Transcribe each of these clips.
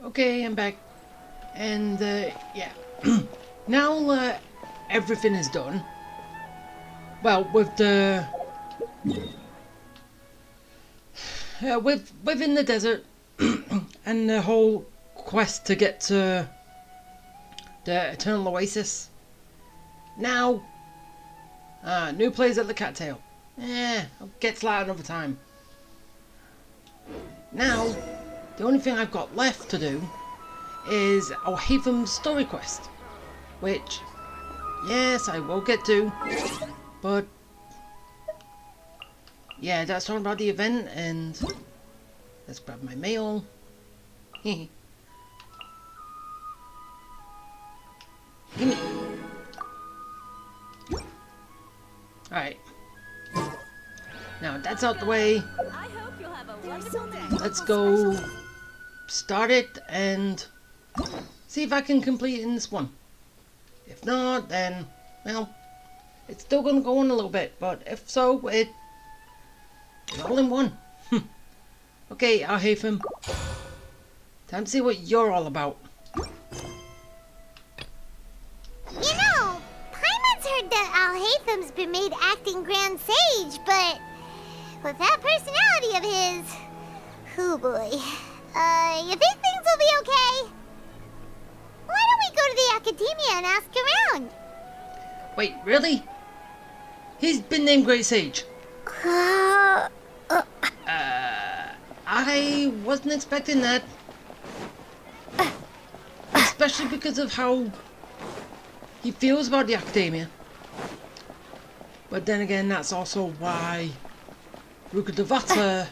Okay, I'm back. And, yeah. Now, everything is done. Well, with the... within the desert, and the whole quest to get to the Eternal Oasis. Now, new players at the cattail. I'll get to that another time. Now, the only thing I've got left to do is Alhaitham's story quest, which, yes, I will get to, but yeah, that's all about the event. And let's grab my mail. Gimme. Alright. Now that's out the way. Let's go start it and see if I can complete it in this one. If not, then, well, it's still gonna go on a little bit, but if so, it's all in one. Okay, Alhaitham. Time to see what you're all about. You know, Paimon's heard that Alhaitham's been made acting Grand Sage, but with that personality of his, oh boy. You think things will be okay? Why don't we go to the academia and ask around? Wait, really? He's been named Great Sage. I wasn't expecting that. Especially because of how he feels about the academia. But then again, that's also why Rukkhadevata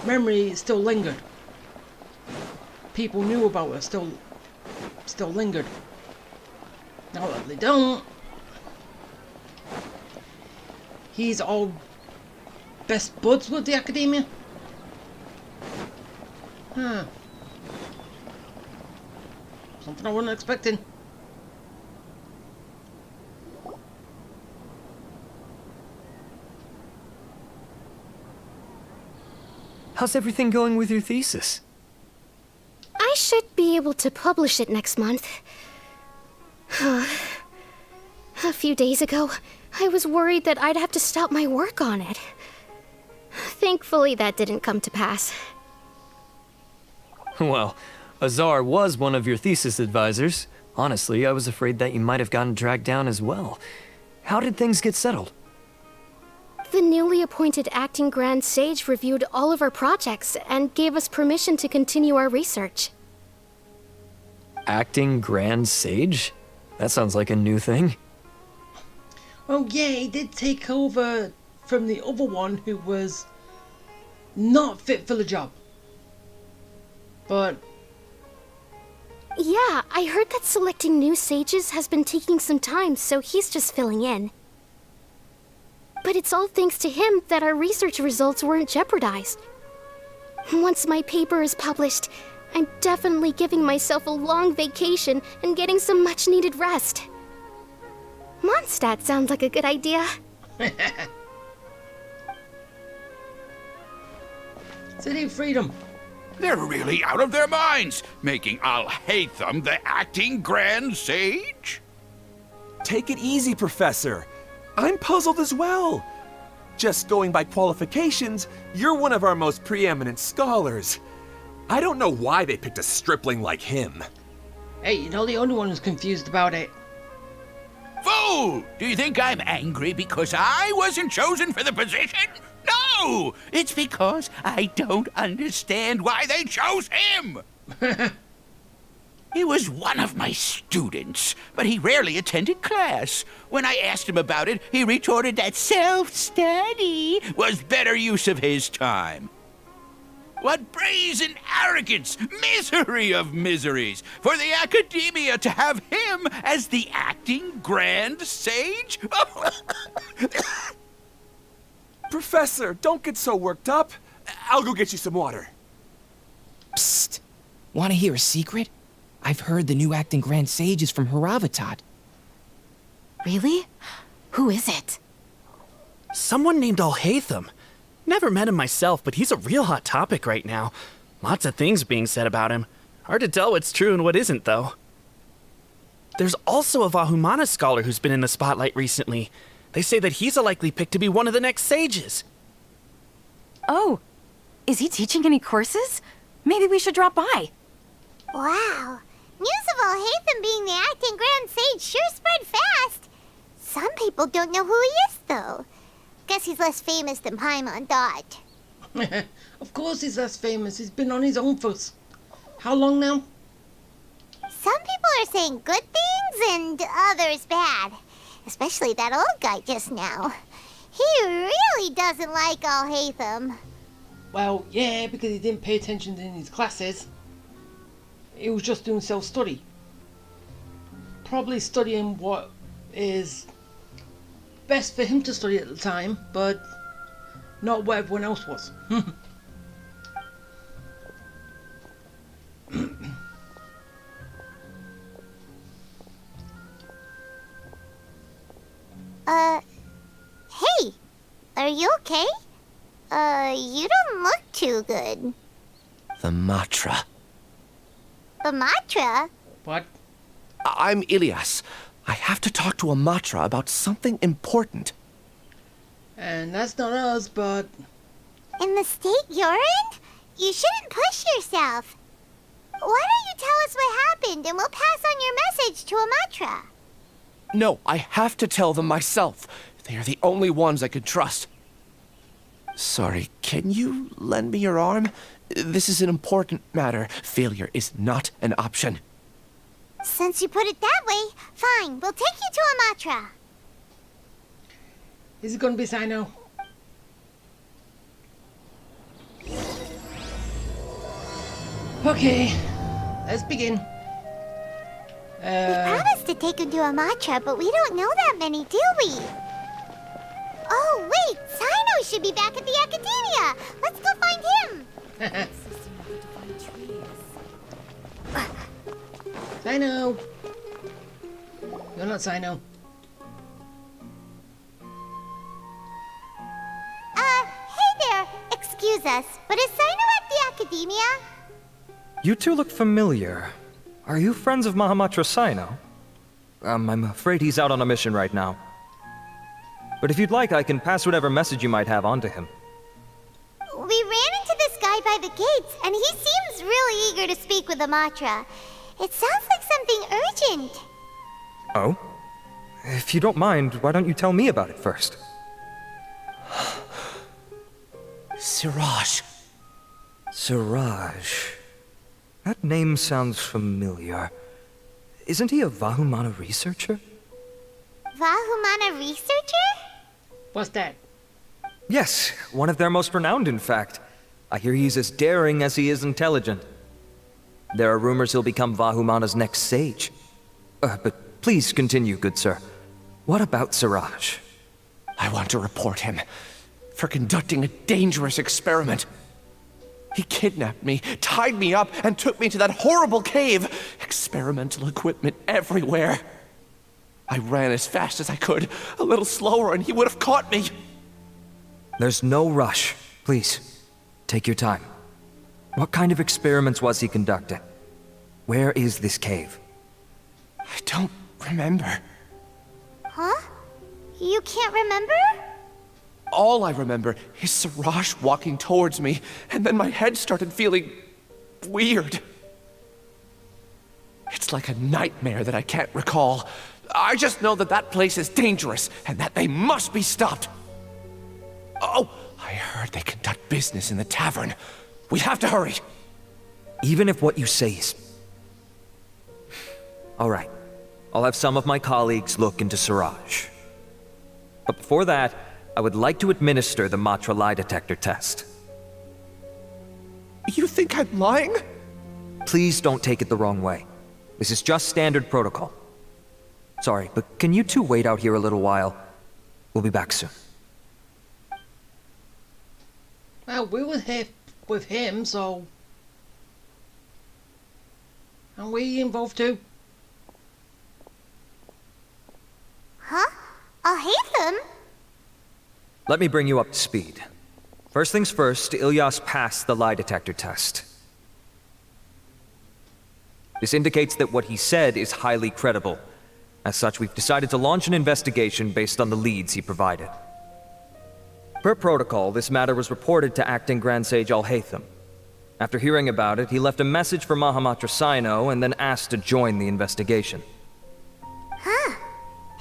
memory still lingered. People knew about it, still lingered. Now that they don't, he's all best buds with the academia. Something I wasn't expecting. How's everything going with your thesis? I should be able to publish it next month. A few days ago, I was worried that I'd have to stop my work on it. Thankfully, that didn't come to pass. Well, Azar was one of your thesis advisors. Honestly, I was afraid that you might have gotten dragged down as well. How did things get settled? The newly appointed acting Grand Sage reviewed all of our projects and gave us permission to continue our research. Acting Grand Sage? That sounds like a new thing. Well, yeah, he did take over from the other one who was not fit for the job. But yeah, I heard that selecting new sages has been taking some time, so he's just filling in. But it's all thanks to him that our research results weren't jeopardized. Once my paper is published, I'm definitely giving myself a long vacation and getting some much-needed rest. Mondstadt sounds like a good idea. City of Freedom. They're really out of their minds, making Alhaitham the acting Grand Sage? Take it easy, Professor. I'm puzzled as well. Just going by qualifications, you're one of our most preeminent scholars. I don't know why they picked a stripling like him. Hey, you're not the only one who's confused about it. Fool! Do you think I'm angry because I wasn't chosen for the position? No! It's because I don't understand why they chose him! He was one of my students, but he rarely attended class. When I asked him about it, he retorted that self-study was better use of his time. What brazen arrogance! Misery of miseries! For the academia to have him as the acting Grand Sage? Professor, don't get so worked up. I'll go get you some water. Psst! Want to hear a secret? I've heard the new acting Grand Sage is from Haravatat. Really? Who is it? Someone named Alhaitham. Never met him myself, but he's a real hot topic right now. Lots of things being said about him. Hard to tell what's true and what isn't, though. There's also a Vahumana scholar who's been in the spotlight recently. They say that he's a likely pick to be one of the next sages. Oh, is he teaching any courses? Maybe we should drop by. Wow. News of Alhaitham being the acting Grand Sage sure spread fast. Some people don't know who he is, though. Guess he's less famous than Paimon thought. Of course he's less famous. He's been on his own for how long now? Some people are saying good things and others bad. Especially that old guy just now. He really doesn't like Alhaitham. Well, yeah, because he didn't pay attention in his classes. He was just doing self-study. Probably studying what is best for him to study at the time, but not what everyone else was. Hey, are you okay? You don't look too good. The Matra. The Matra? What? I'm Ilias. I have to talk to a Matra about something important. And that's not us, but... In the state you're in? You shouldn't push yourself. Why don't you tell us what happened and we'll pass on your message to a Matra? No, I have to tell them myself. They are the only ones I can trust. Sorry, can you lend me your arm? This is an important matter. Failure is not an option. Since you put it that way, fine. We'll take you to a Matra. Is it going to be Sino? Okay, let's begin. We promised to take him to a Matra, but we don't know that many, do we? Oh, wait! Sino should be back at the Academia! Let's go find him! Sino! You're not Sino. Hey there! Excuse us, but is Sino at the Academia? You two look familiar. Are you friends of Mahamatra Sino? I'm afraid he's out on a mission right now. But if you'd like, I can pass whatever message you might have on to him. We ran into this guy by the gates, and he seems really eager to speak with a Matra. It sounds like something urgent. Oh? If you don't mind, why don't you tell me about it first? Siraj. Siraj. That name sounds familiar. Isn't he a Vahumana researcher? Vahumana researcher? What's that? Yes, one of their most renowned, in fact. I hear he's as daring as he is intelligent. There are rumors he'll become Vahumana's next sage. But please continue, good sir. What about Siraj? I want to report him for conducting a dangerous experiment. He kidnapped me, tied me up, and took me to that horrible cave. Experimental equipment everywhere. I ran as fast as I could, a little slower, and he would have caught me. There's no rush. Please, take your time. What kind of experiments was he conducting? Where is this cave? I don't remember. Huh? You can't remember? All I remember is Siraj walking towards me, and then my head started feeling weird. It's like a nightmare that I can't recall. I just know that that place is dangerous, and that they must be stopped. Oh, I heard they conduct business in the tavern. We have to hurry. Even if what you say is... All right. I'll have some of my colleagues look into Siraj. But before that, I would like to administer the Matra lie detector test. You think I'm lying? Please don't take it the wrong way. This is just standard protocol. Sorry, but can you two wait out here a little while? We'll be back soon. Well, we were here with him, so... Aren't we involved too? Huh? Alhaitham? Let me bring you up to speed. First things first, Ilyas passed the lie detector test. This indicates that what he said is highly credible. As such, we've decided to launch an investigation based on the leads he provided. Per protocol, this matter was reported to Acting Grand Sage Al-Haytham. After hearing about it, he left a message for Mahamatra Sino and then asked to join the investigation. Huh.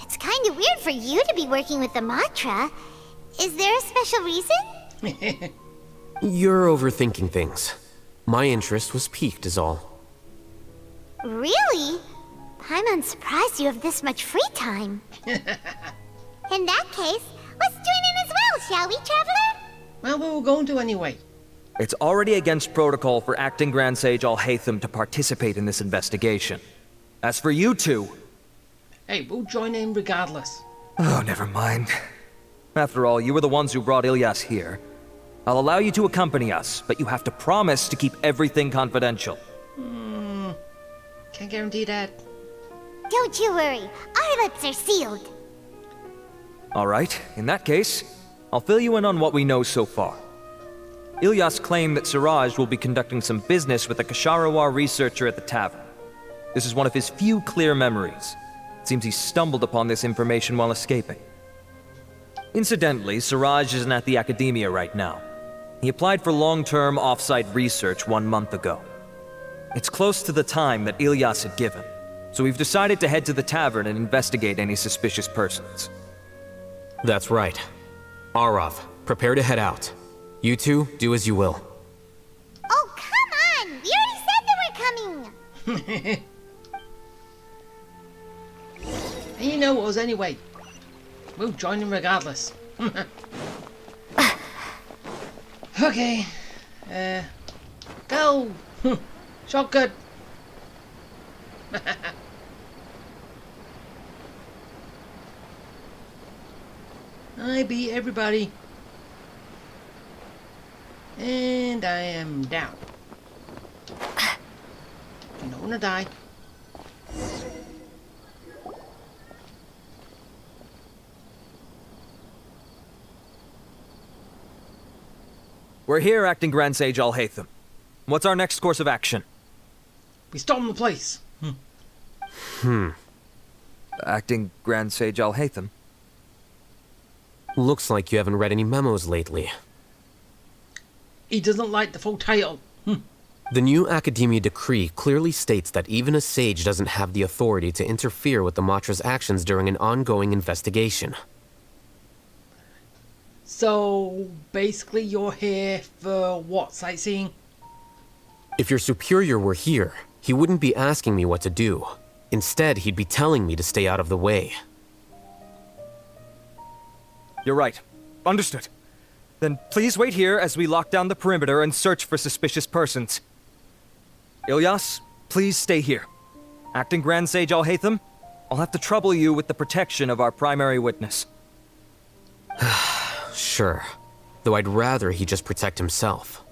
It's kinda weird for you to be working with the Matra. Is there a special reason? You're overthinking things. My interest was piqued is all. Really? I'm surprised you have this much free time. In that case, let's join in as well, shall we, Traveler? Well, we were going to anyway. It's already against protocol for Acting Grand Sage Al-Haytham to participate in this investigation. As for you two... Hey, we'll join in regardless. Oh, never mind. After all, you were the ones who brought Ilyas here. I'll allow you to accompany us, but you have to promise to keep everything confidential. Can't guarantee that. Don't you worry, our lips are sealed. Alright, in that case, I'll fill you in on what we know so far. Ilyas claimed that Siraj will be conducting some business with a Kasharawar researcher at the tavern. This is one of his few clear memories. It seems he stumbled upon this information while escaping. Incidentally, Siraj isn't at the academia right now. He applied for long-term off-site research 1 month ago. It's close to the time that Ilyas had given, so we've decided to head to the tavern and investigate any suspicious persons. That's right. Arav, prepare to head out. You two, do as you will. Oh, come on! We already said that we're coming! And you know what was anyway. We'll join in regardless. Okay. Go! Shotgun! I beat everybody. And I am down. You don't wanna die. We're here, Acting Grand Sage Al-Haytham. What's our next course of action? We storm the place. Acting Grand Sage Al-Haytham? Looks like you haven't read any memos lately. He doesn't like the full title. The new Academia decree clearly states that even a sage doesn't have the authority to interfere with the Matra's actions during an ongoing investigation. So, basically you're here for what, sightseeing? If your superior were here, he wouldn't be asking me what to do. Instead, he'd be telling me to stay out of the way. You're right. Understood. Then please wait here as we lock down the perimeter and search for suspicious persons. Ilyas, please stay here. Acting Grand Sage Al-Haytham, I'll have to trouble you with the protection of our primary witness. Sure. Though I'd rather he just protect himself.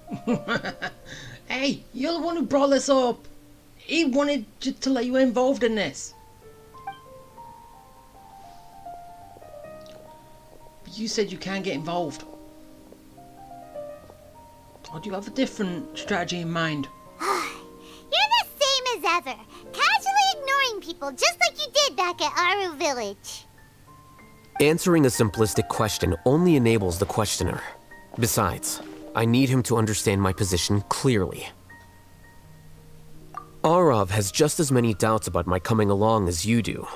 Hey, you're the one who brought this up. He wanted to let you involved in this. But you said you can't get involved. Or do you have a different strategy in mind? You're the same as ever, casually ignoring people just like you did back at Aru Village. Answering a simplistic question only enables the questioner. Besides, I need him to understand my position clearly. Arav has just as many doubts about my coming along as you do.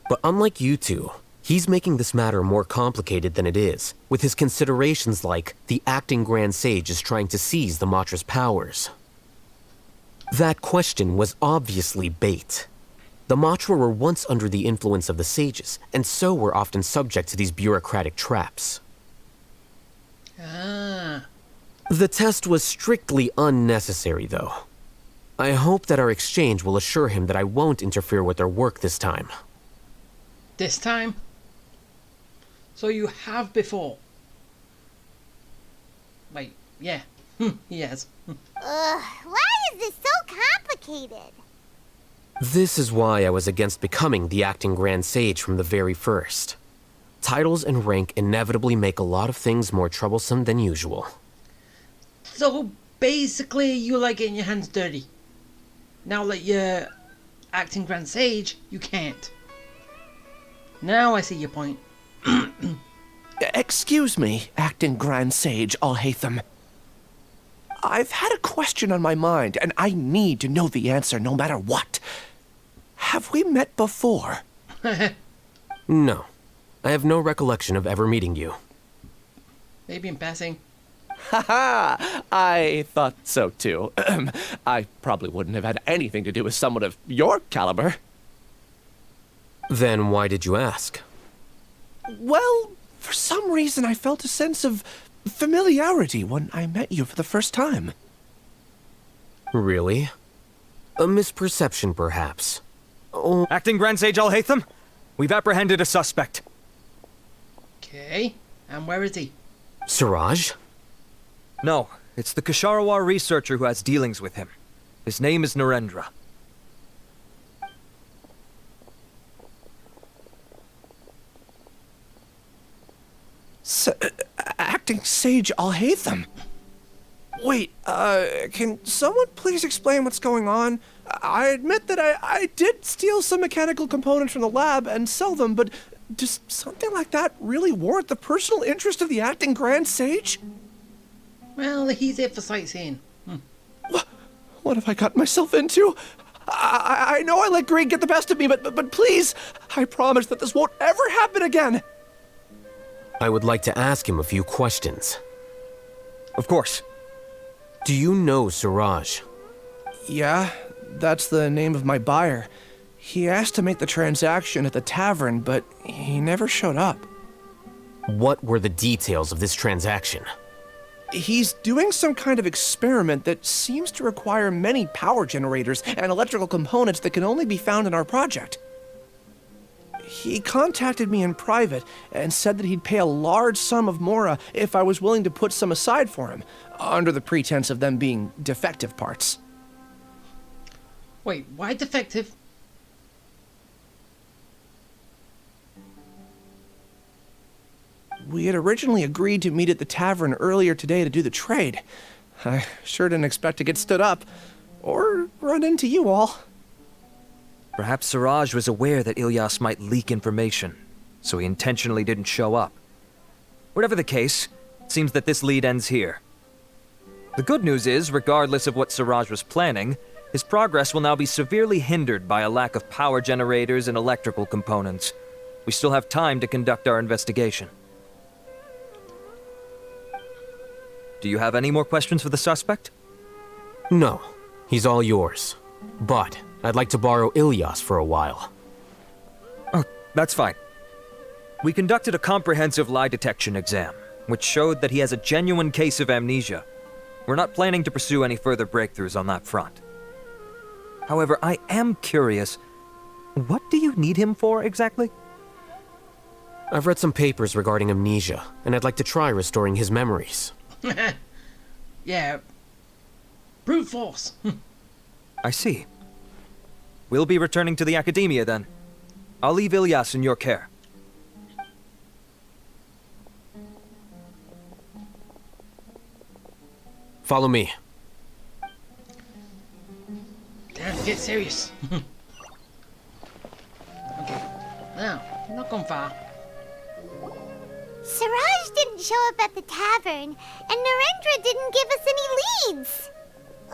But unlike you two, he's making this matter more complicated than it is, with his considerations like the acting Grand Sage is trying to seize the Matra's powers. That question was obviously bait. The Matra were once under the influence of the sages, and so were often subject to these bureaucratic traps. Ah. The test was strictly unnecessary, though. I hope that our exchange will assure him that I won't interfere with their work this time. This time? So you have before? Wait, yeah. He has. Why is this so complicated? This is why I was against becoming the acting Grand Sage from the very first. Titles and rank inevitably make a lot of things more troublesome than usual. So basically you like getting your hands dirty? now that you're acting Grand Sage, you can't. Now I see your point. Excuse me, acting Grand Sage Alhaitham. I've had a question on my mind, and I need to know the answer no matter what. Have we met before? No. I have no recollection of ever meeting you. Maybe in passing. Haha, I thought so too. I probably wouldn't have had anything to do with someone of your caliber. Then why did you ask? Well, for some reason I felt a sense of familiarity when I met you for the first time. Really? A misperception, perhaps. Oh. Acting Grand Sage Alhaitham, we've apprehended a suspect. Okay, and where is he? Siraj? No, it's the Kasharawar researcher who has dealings with him. His name is Narendra. Acting Sage Alhaitham? Wait, can someone please explain what's going on? I admit that I did steal some mechanical components from the lab and sell them, but does something like that really warrant the personal interest of the acting Grand Sage? Well, he's here for sightseeing. What have I gotten myself into? I know I let greed get the best of me, but please, I promise that this won't ever happen again. I would like to ask him a few questions. Of course. Do you know Siraj? Yeah, that's the name of my buyer. He asked to make the transaction at the tavern, but he never showed up. What were the details of this transaction? He's doing some kind of experiment that seems to require many power generators and electrical components that can only be found in our project. He contacted me in private and said that he'd pay a large sum of Mora if I was willing to put some aside for him, under the pretense of them being defective parts. Wait, why defective? We had originally agreed to meet at the tavern earlier today to do the trade. I sure didn't expect to get stood up, or run into you all. Perhaps Siraj was aware that Ilyas might leak information, so he intentionally didn't show up. Whatever the case, it seems that this lead ends here. The good news is, regardless of what Siraj was planning, his progress will now be severely hindered by a lack of power generators and electrical components. We still have time to conduct our investigation. Do you have any more questions for the suspect? No. He's all yours. But I'd like to borrow Ilyas for a while. Oh, that's fine. We conducted a comprehensive lie detection exam, which showed that he has a genuine case of amnesia. We're not planning to pursue any further breakthroughs on that front. However, I am curious, what do you need him for exactly? I've read some papers regarding amnesia, and I'd like to try restoring his memories. Yeah. Brute force. I see. We'll be returning to the Academia then. I'll leave Ilyas in your care. Follow me. Time to get serious. Okay. Now, not gone far. Siraj didn't show up at the tavern, and Narendra didn't give us any leads.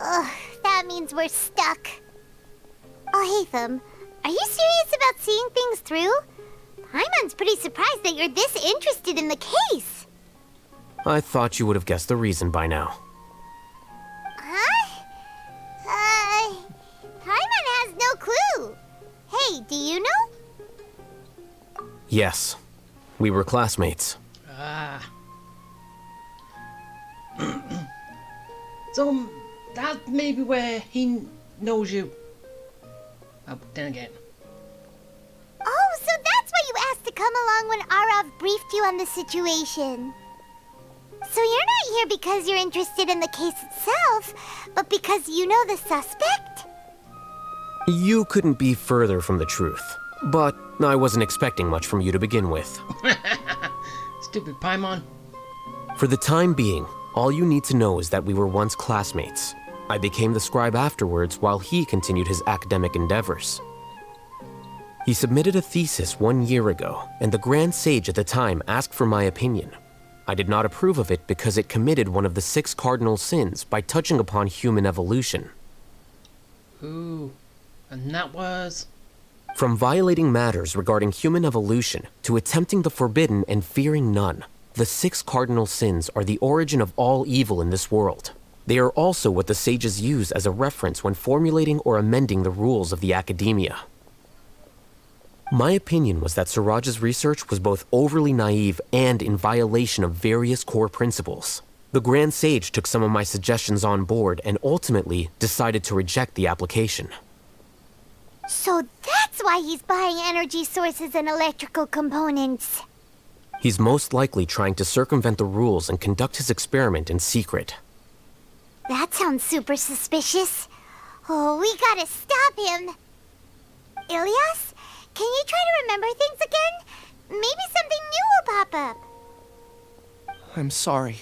Ugh, that means we're stuck. Alhaitham, are you serious about seeing things through? Paimon's pretty surprised that you're this interested in the case. I thought you would have guessed the reason by now. Huh? Paimon has no clue. Hey, do you know? Yes. We were classmates. Ah. So, that may be where he knows you. Oh, then again. Oh, so that's why you asked to come along when Arav briefed you on the situation. So you're not here because you're interested in the case itself, but because you know the suspect? You couldn't be further from the truth. But I wasn't expecting much from you to begin with. Stupid Paimon. For the time being, all you need to know is that we were once classmates. I became the scribe afterwards while he continued his academic endeavors. He submitted a thesis 1 year ago, and the Grand Sage at the time asked for my opinion. I did not approve of it because it committed one of the 6 cardinal sins by touching upon human evolution. Ooh, and that was... From violating matters regarding human evolution to attempting the forbidden and fearing none, the 6 cardinal sins are the origin of all evil in this world. They are also what the sages use as a reference when formulating or amending the rules of the academia. My opinion was that Suraj's research was both overly naive and in violation of various core principles. The Grand Sage took some of my suggestions on board and ultimately decided to reject the application. So that's why he's buying energy sources and electrical components. He's most likely trying to circumvent the rules and conduct his experiment in secret. That sounds super suspicious. Oh, we gotta stop him. Ilias, can you try to remember things again? Maybe something new will pop up. I'm sorry,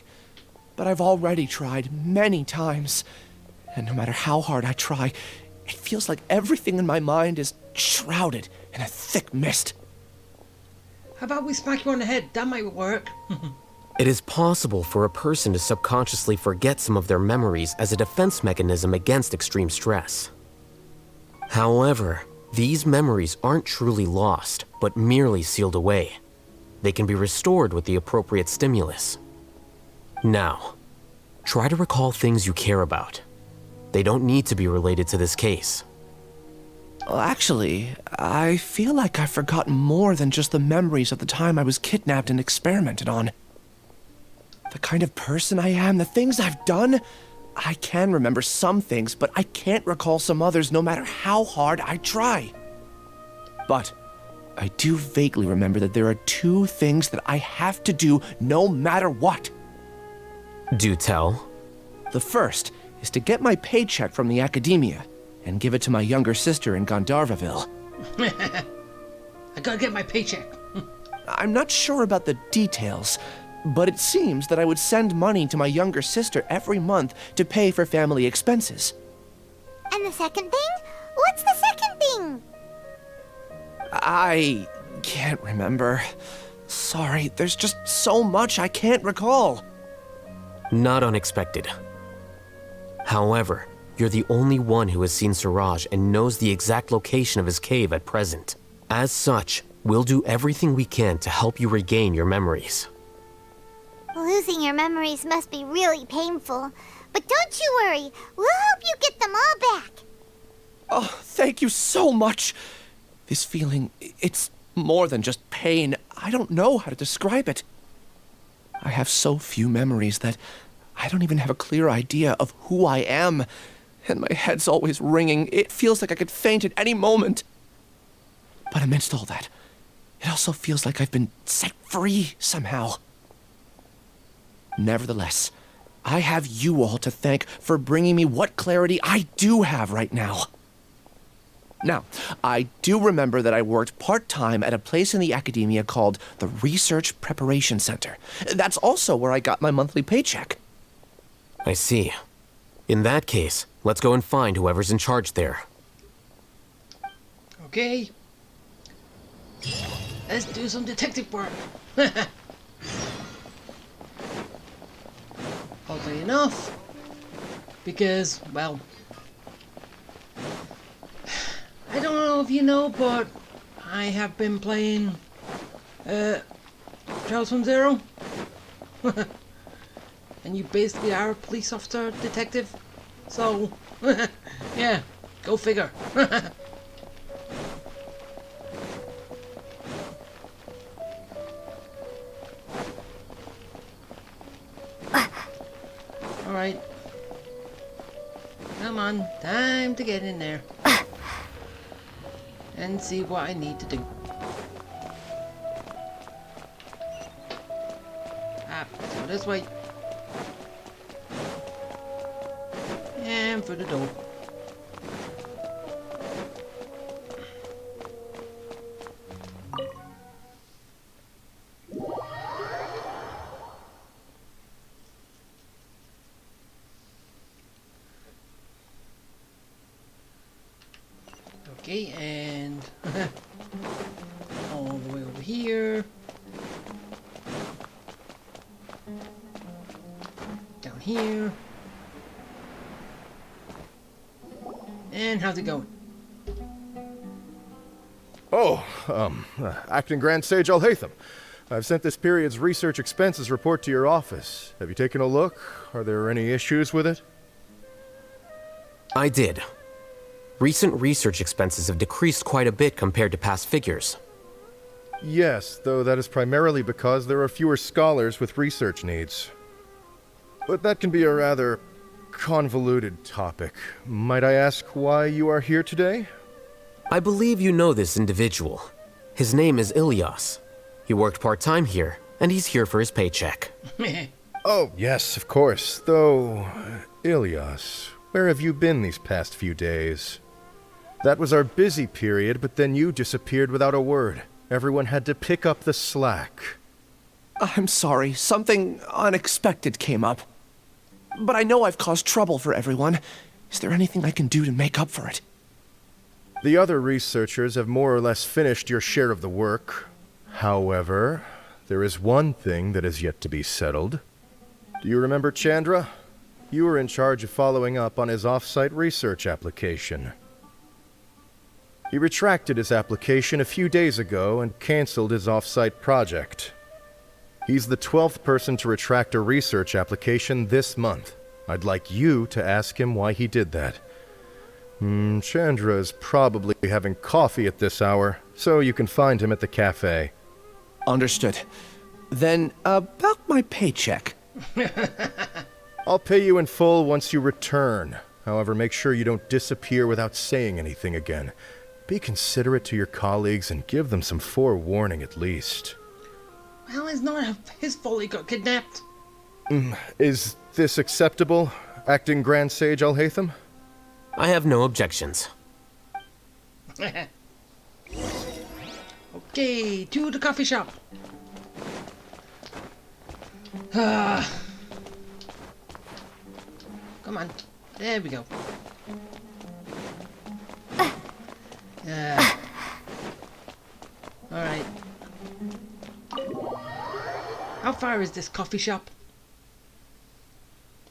but I've already tried many times. And no matter how hard I try, it feels like everything in my mind is shrouded in a thick mist. How about we smack you on the head? That might work. It is possible for a person to subconsciously forget some of their memories as a defense mechanism against extreme stress. However, these memories aren't truly lost, but merely sealed away. They can be restored with the appropriate stimulus. Now, try to recall things you care about. They don't need to be related to this case. Well, actually, I feel like I've forgotten more than just the memories of the time I was kidnapped and experimented on. The kind of person I am, the things I've done, I can remember some things, but I can't recall some others no matter how hard I try. But I do vaguely remember that there are 2 things that I have to do no matter what. Do tell. The first is to get my paycheck from the academia and give it to my younger sister in Gandharvaville. I gotta get my paycheck. I'm not sure about the details, but it seems that I would send money to my younger sister every month to pay for family expenses. And the second thing? What's the second thing? I can't remember. Sorry, there's just so much I can't recall. Not unexpected. However, you're the only one who has seen Suraj and knows the exact location of his cave at present. As such, we'll do everything we can to help you regain your memories. Losing your memories must be really painful. But don't you worry, we'll help you get them all back. Oh, thank you so much. This feeling, it's more than just pain. I don't know how to describe it. I have so few memories that I don't even have a clear idea of who I am. And my head's always ringing. It feels like I could faint at any moment. But amidst all that, it also feels like I've been set free somehow. Nevertheless, I have you all to thank for bringing me what clarity I do have right now. Now, I do remember that I worked part-time at a place in the academia called the Research Preparation Center. That's also where I got my monthly paycheck. I see. In that case, let's go and find whoever's in charge there. Okay. Let's do some detective work. Oddly enough, because, well, I don't know if you know, but I have been playing Trials from Zero. And you basically are a police officer detective. So, yeah, go figure. Alright. Come on, time to get in there. And see what I need to do. So this way. And through the door. Okay, and all the way over here. Down here. And how's it going? Oh, Acting Grand Sage Alhaitham. I've sent this period's research expenses report to your office. Have you taken a look? Are there any issues with it? I did. Recent research expenses have decreased quite a bit compared to past figures. Yes, though that is primarily because there are fewer scholars with research needs. But that can be a rather convoluted topic. Might I ask why you are here today? I believe you know this individual. His name is Ilias. He worked part-time here, and he's here for his paycheck. Oh, yes, of course. Though, Ilias, where have you been these past few days? That was our busy period, but then you disappeared without a word. Everyone had to pick up the slack. I'm sorry, something unexpected came up. But I know I've caused trouble for everyone. Is there anything I can do to make up for it? The other researchers have more or less finished your share of the work. However, there is one thing that is yet to be settled. Do you remember Chandra? You were in charge of following up on his off-site research application. He retracted his application a few days ago and canceled his off-site project. He's the 12th person to retract a research application this month. I'd like you to ask him why he did that. Chandra is probably having coffee at this hour, so you can find him at the cafe. Understood. Then, about my paycheck. I'll pay you in full once you return. However, make sure you don't disappear without saying anything again. Be considerate to your colleagues and give them some forewarning at least. Well, it's not his fault he got kidnapped. Is this acceptable, Acting Grand Sage Alhaitham? I have no objections. Okay, to the coffee shop. Come on. There we go. Alright. How far is this coffee shop?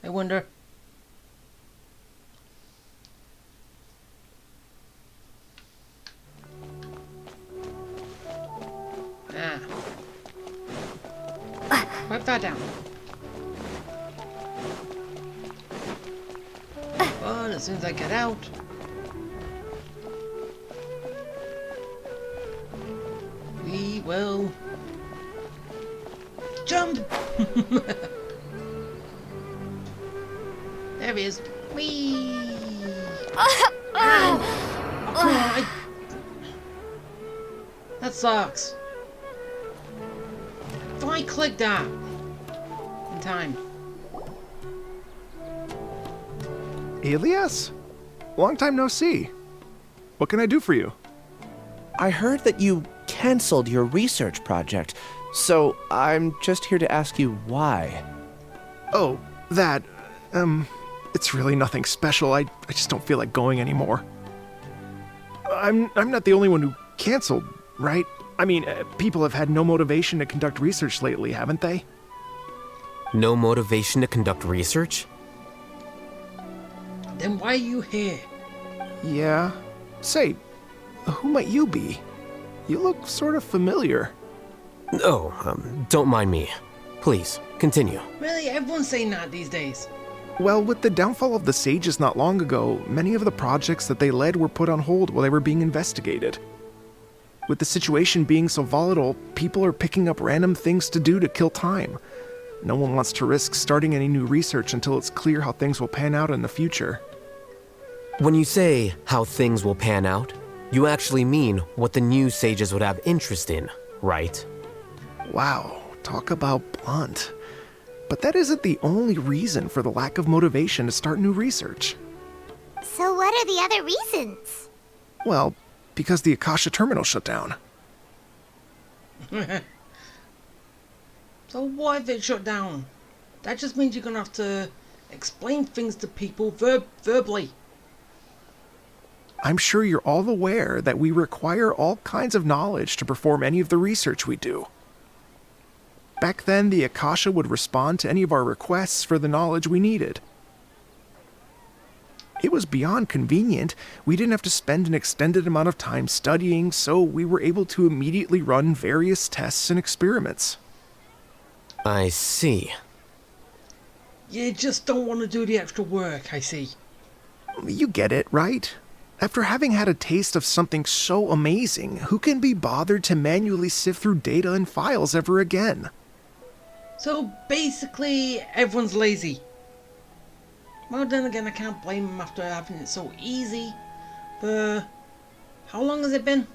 I wonder. Wipe that down. But as soon as I get out, we will jump. There he is. Whee! Oh, that sucks. If I click that in time. Ilias? Long time no see. What can I do for you? I heard that you canceled your research project, so I'm just here to ask you why. Oh, that, it's really nothing special. I just don't feel like going anymore. I'm not the only one who canceled, right? I mean, people have had no motivation to conduct research lately, haven't they? No motivation to conduct research? Then why are you here? Yeah. Say, who might you be? You look sort of familiar. Oh, don't mind me. Please, continue. Really, everyone's saying that these days. Well, with the downfall of the Sages not long ago, many of the projects that they led were put on hold while they were being investigated. With the situation being so volatile, people are picking up random things to do to kill time. No one wants to risk starting any new research until it's clear how things will pan out in the future. When you say how things will pan out, you actually mean what the new sages would have interest in, right? Wow, talk about blunt. But that isn't the only reason for the lack of motivation to start new research. So what are the other reasons? Well, because the Akasha terminal shut down. So why if it shut down? That just means you're gonna have to explain things to people verbally. I'm sure you're all aware that we require all kinds of knowledge to perform any of the research we do. Back then, the Akasha would respond to any of our requests for the knowledge we needed. It was beyond convenient. We didn't have to spend an extended amount of time studying, so we were able to immediately run various tests and experiments. I see. You just don't want to do the extra work, I see. You get it, right? After having had a taste of something so amazing, who can be bothered to manually sift through data and files ever again? So basically, everyone's lazy. Well, then again, I can't blame them after having it so easy. How long has it been?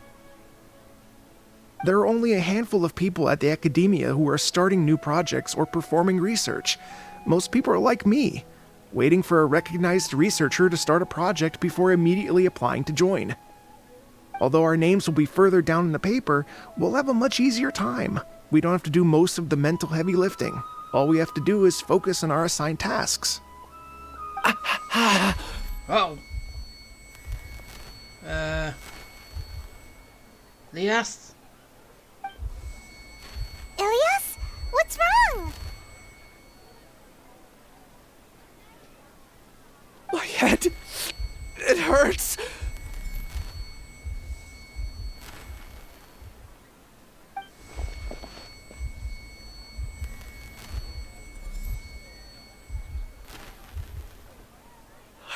There are only a handful of people at the academia who are starting new projects or performing research. Most people are like me, waiting for a recognized researcher to start a project before immediately applying to join. Although our names will be further down in the paper, we'll have a much easier time. We don't have to do most of the mental heavy lifting. All we have to do is focus on our assigned tasks. Uh-oh. Lias? Ilias? What's wrong? My head. It hurts.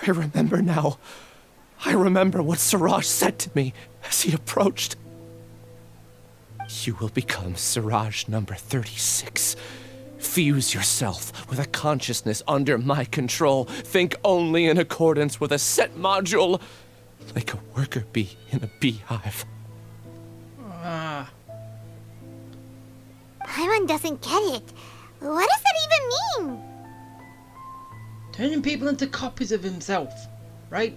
I remember now. I remember what Siraj said to me as he approached. You will become Siraj number 36. Fuse yourself with a consciousness under my control. Think only in accordance with a set module, like a worker bee in a beehive. Paimon doesn't get it. What does that even mean? Turning people into copies of himself, right?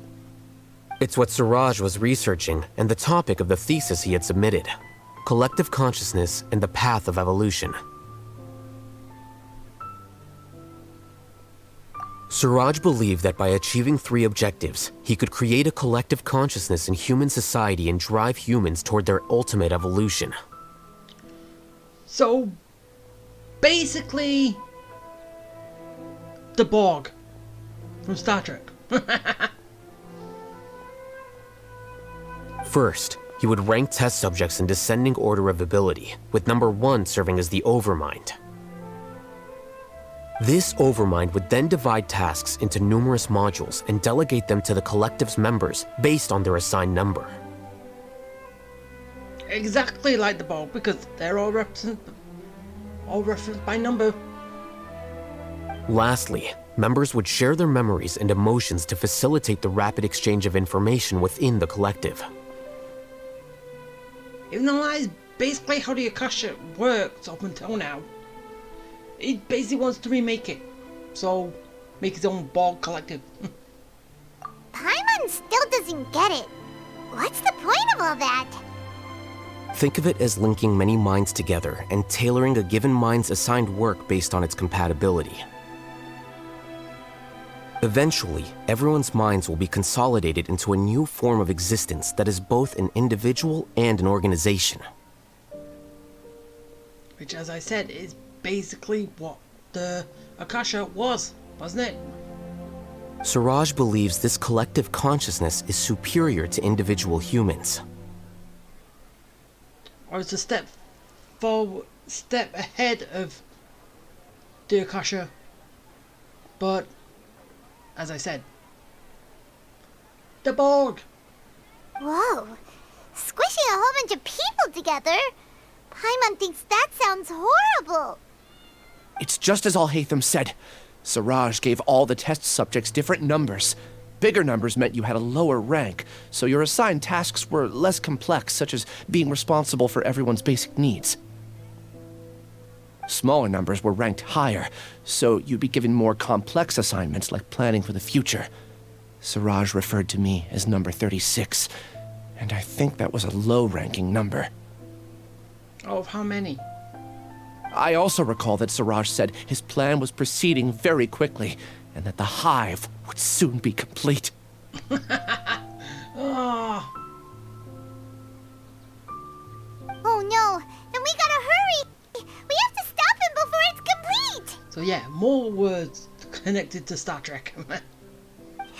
It's what Siraj was researching and the topic of the thesis he had submitted. Collective consciousness and the path of evolution. Siraj believed that by achieving 3 objectives, he could create a collective consciousness in human society and drive humans toward their ultimate evolution. So, basically, the Borg from Star Trek. First, he would rank test subjects in descending order of ability, with number 1 serving as the Overmind. This Overmind would then divide tasks into numerous modules and delegate them to the collective's members based on their assigned number. Exactly like the Borg, because they're all referenced by number. Lastly, members would share their memories and emotions to facilitate the rapid exchange of information within the collective. Even though that is basically how the Akasha works up until now. He basically wants to remake it, so make his own Borg collective. Paimon still doesn't get it. What's the point of all that? Think of it as linking many minds together and tailoring a given mind's assigned work based on its compatibility. Eventually, everyone's minds will be consolidated into a new form of existence that is both an individual and an organization. Which, as I said, is basically what the Akasha was, wasn't it? Siraj believes this collective consciousness is superior to individual humans. Or it's a step ahead of the Akasha. But, as I said, the Borg. Whoa. Squishing a whole bunch of people together? Paimon thinks that sounds horrible. It's just as Al-Haytham said. Siraj gave all the test subjects different numbers. Bigger numbers meant you had a lower rank, so your assigned tasks were less complex, such as being responsible for everyone's basic needs. Smaller numbers were ranked higher, so you'd be given more complex assignments like planning for the future. Siraj referred to me as number 36, and I think that was a low-ranking number. Of how many? I also recall that Siraj said his plan was proceeding very quickly, and that the hive would soon be complete. Oh, more words connected to Star Trek.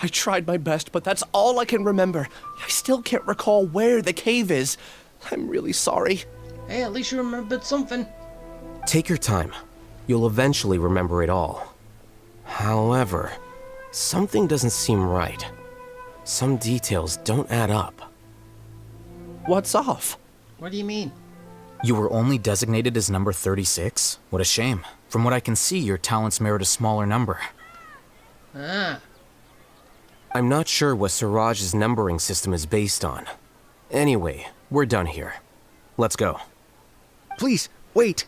I tried my best, but that's all I can remember. I still can't recall where the cave is. I'm really sorry. Hey, at least you remembered something. Take your time. You'll eventually remember it all. However, something doesn't seem right. Some details don't add up. What's off? What do you mean? You were only designated as number 36? What a shame. From what I can see, your talents merit a smaller number. Ah. I'm not sure what Siraj's numbering system is based on. Anyway, we're done here. Let's go. Please, wait.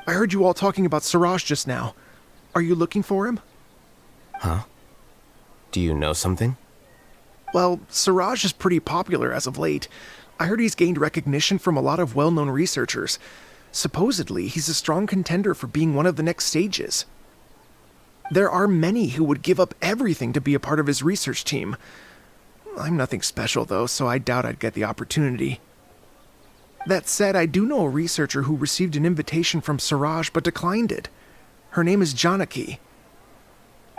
I heard you all talking about Siraj just now. Are you looking for him? Huh? Do you know something? Well, Siraj is pretty popular as of late. I heard he's gained recognition from a lot of well-known researchers. Supposedly, he's a strong contender for being one of the next sages. There are many who would give up everything to be a part of his research team. I'm nothing special, though, so I doubt I'd get the opportunity. That said, I do know a researcher who received an invitation from Siraj but declined it. Her name is Janaki.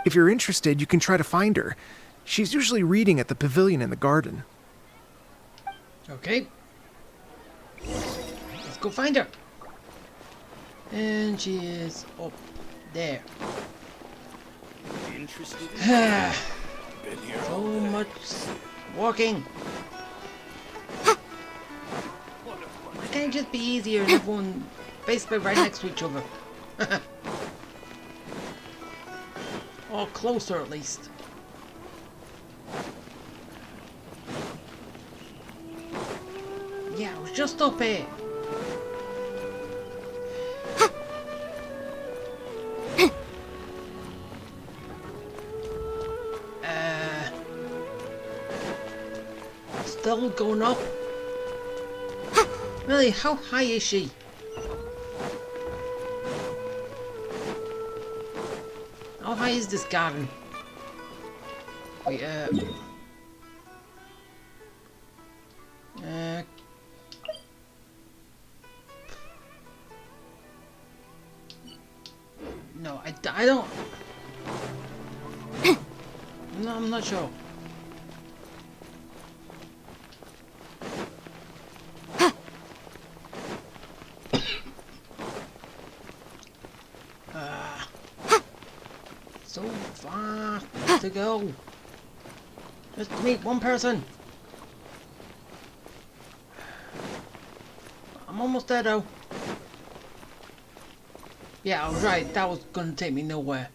If you're interested, you can try to find her. She's usually reading at the pavilion in the garden. Okay. Let's go find her. And she is up there. Interested? So much walking. Why can't it just be easier and everyone basically right next to each other? Or closer at least. Yeah, I was just up here. Still going up? Really, how high is she? How high is this garden? Wait, no, I don't. No, I'm not sure. So far to go. Just to meet one person. I'm almost there though. Yeah, I was right. That was gonna take me nowhere.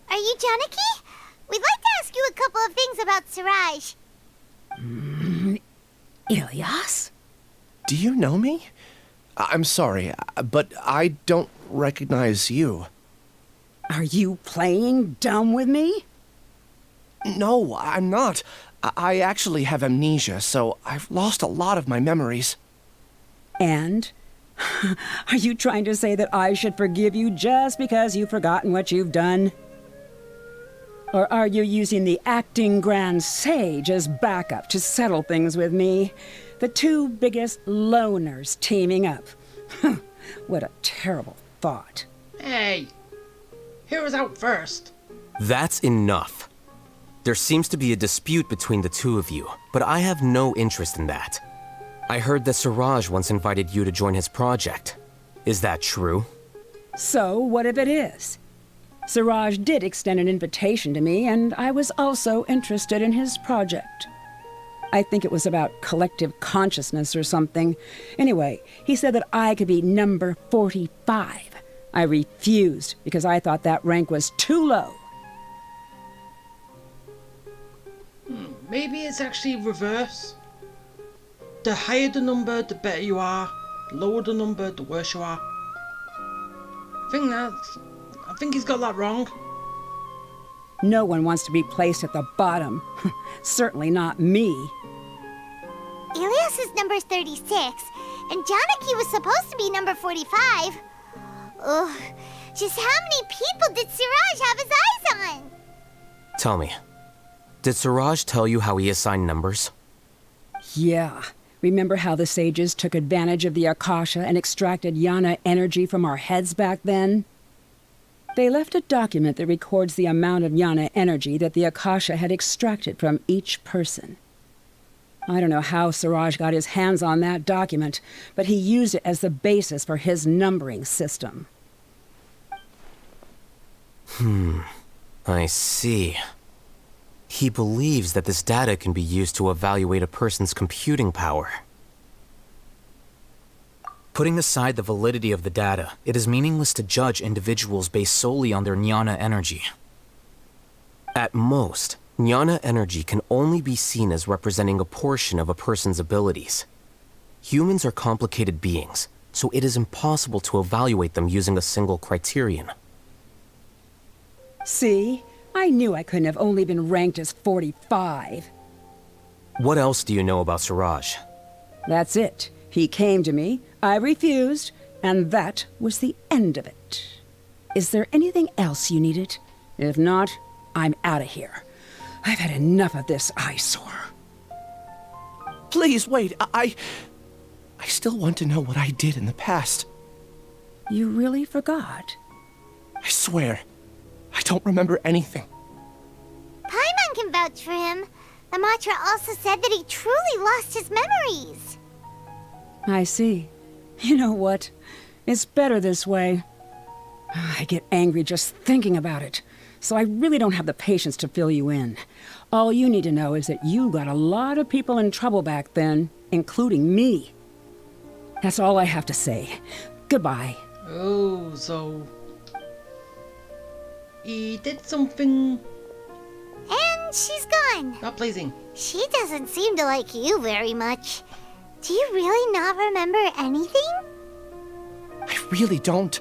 Are you Janaki? We'd like to ask you a couple of things about Siraj. Ilyas? Do you know me? I'm sorry, but I don't recognize you. Are you playing dumb with me? No, I'm not. I actually have amnesia, so I've lost a lot of my memories. And? Are you trying to say that I should forgive you just because you've forgotten what you've done? Or are you using the acting Grand Sage as backup to settle things with me? The two biggest loners teaming up. What a terrible thought. Hey, hear us out first. That's enough. There seems to be a dispute between the two of you, but I have no interest in that. I heard that Siraj once invited you to join his project. Is that true? So, what if it is? Siraj did extend an invitation to me, and I was also interested in his project. I think it was about collective consciousness or something. Anyway, he said that I could be number 45. I refused because I thought that rank was too low. Maybe it's actually reverse. The higher the number, the better you are. The lower the number, the worse you are. I think he's got that wrong. No one wants to be placed at the bottom. Certainly not me. Ilyas's number's 36, and Janaki was supposed to be number 45. Ugh, just how many people did Siraj have his eyes on? Tell me, did Siraj tell you how he assigned numbers? Yeah. Remember how the sages took advantage of the Akasha and extracted Yana energy from our heads back then? They left a document that records the amount of Yana energy that the Akasha had extracted from each person. I don't know how Suraj got his hands on that document, but he used it as the basis for his numbering system. I see. He believes that this data can be used to evaluate a person's computing power. Putting aside the validity of the data, it is meaningless to judge individuals based solely on their jnana energy. At most, jnana energy can only be seen as representing a portion of a person's abilities. Humans are complicated beings, so it is impossible to evaluate them using a single criterion. See? I knew I couldn't have only been ranked as 45. What else do you know about Suraj? That's it. He came to me, I refused, and that was the end of it. Is there anything else you needed? If not, I'm out of here. I've had enough of this eyesore. Please, wait. I still want to know what I did in the past. You really forgot? I swear. I don't remember anything. Paimon can vouch for him. The mantra also said that he truly lost his memories. I see. You know what? It's better this way. I get angry just thinking about it, so I really don't have the patience to fill you in. All you need to know is that you got a lot of people in trouble back then, including me. That's all I have to say. Goodbye. Oh, so... he did something... And she's gone. not pleasing. She doesn't seem to like you very much. Do you really not remember anything? I really don't.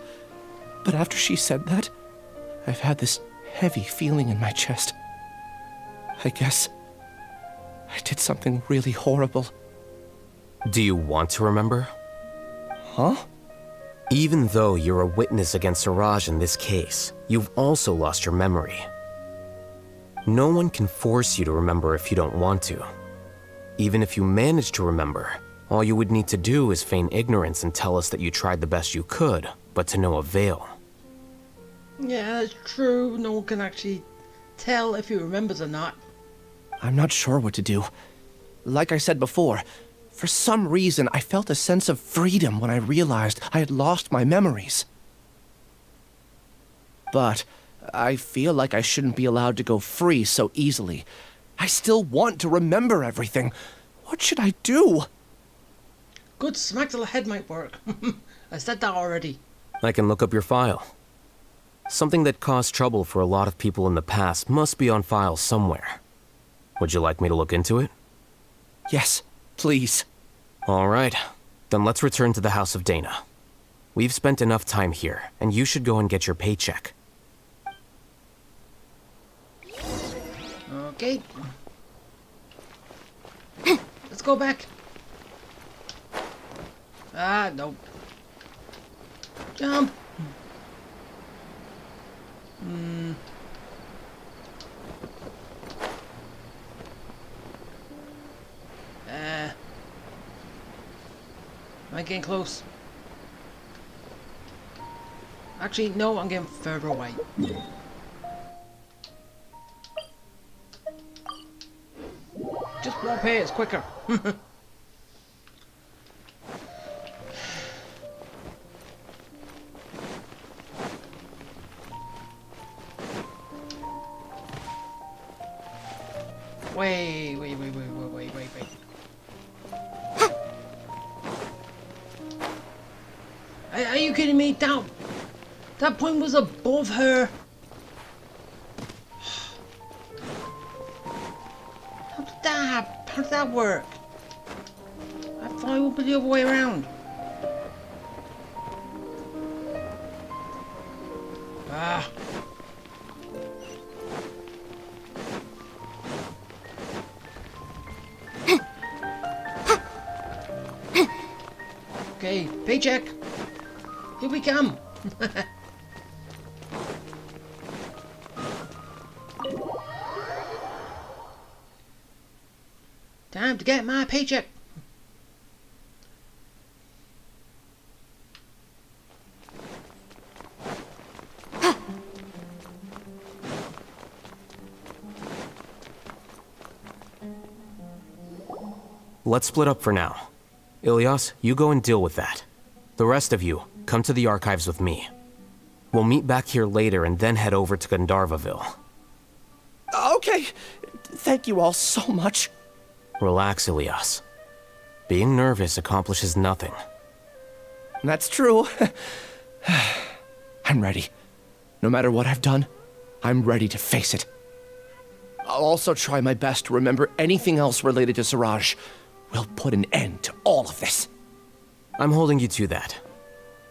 But after she said that, I've had this heavy feeling in my chest. I guess I did something really horrible. Do you want to remember? Huh? Even though you're a witness against Suraj in this case, you've also lost your memory. No one can force you to remember if you don't want to. Even if you manage to remember, all you would need to do is feign ignorance and tell us that you tried the best you could, but to no avail. Yeah, that's true. No one can actually tell if he remembers or not. I'm not sure what to do. Like I said before, for some reason I felt a sense of freedom when I realized I had lost my memories. But I feel like I shouldn't be allowed to go free so easily. I still want to remember everything. What should I do? Good smack to the head might work. I said that already. I can look up your file. Something that caused trouble for a lot of people in the past must be on file somewhere. Would you like me to look into it? Yes, please. All right. Then let's return to the House of Dana. We've spent enough time here, and you should go and get your paycheck. Okay. Let's go back. Ah, no. Jump. Am I getting close? Actually, no, I'm getting further away. Just warp here, it's quicker. Wait. Are you kidding me? That point was above her. How did that happen? How did that work? I thought it would be the other way around. Ah. Okay, paycheck. Here we come. Time to get my paycheck. let's split up for now. Ilias, you go and deal with that. The rest of you, come to the archives with me. We'll meet back here later and then head over to Gandharvaville. Okay. Thank you all so much. Relax, Ilias. Being nervous accomplishes nothing. That's true. I'm ready. No matter what I've done, I'm ready to face it. I'll also try my best to remember anything else related to Suraj. We'll put an end to all of this. I'm holding you to that.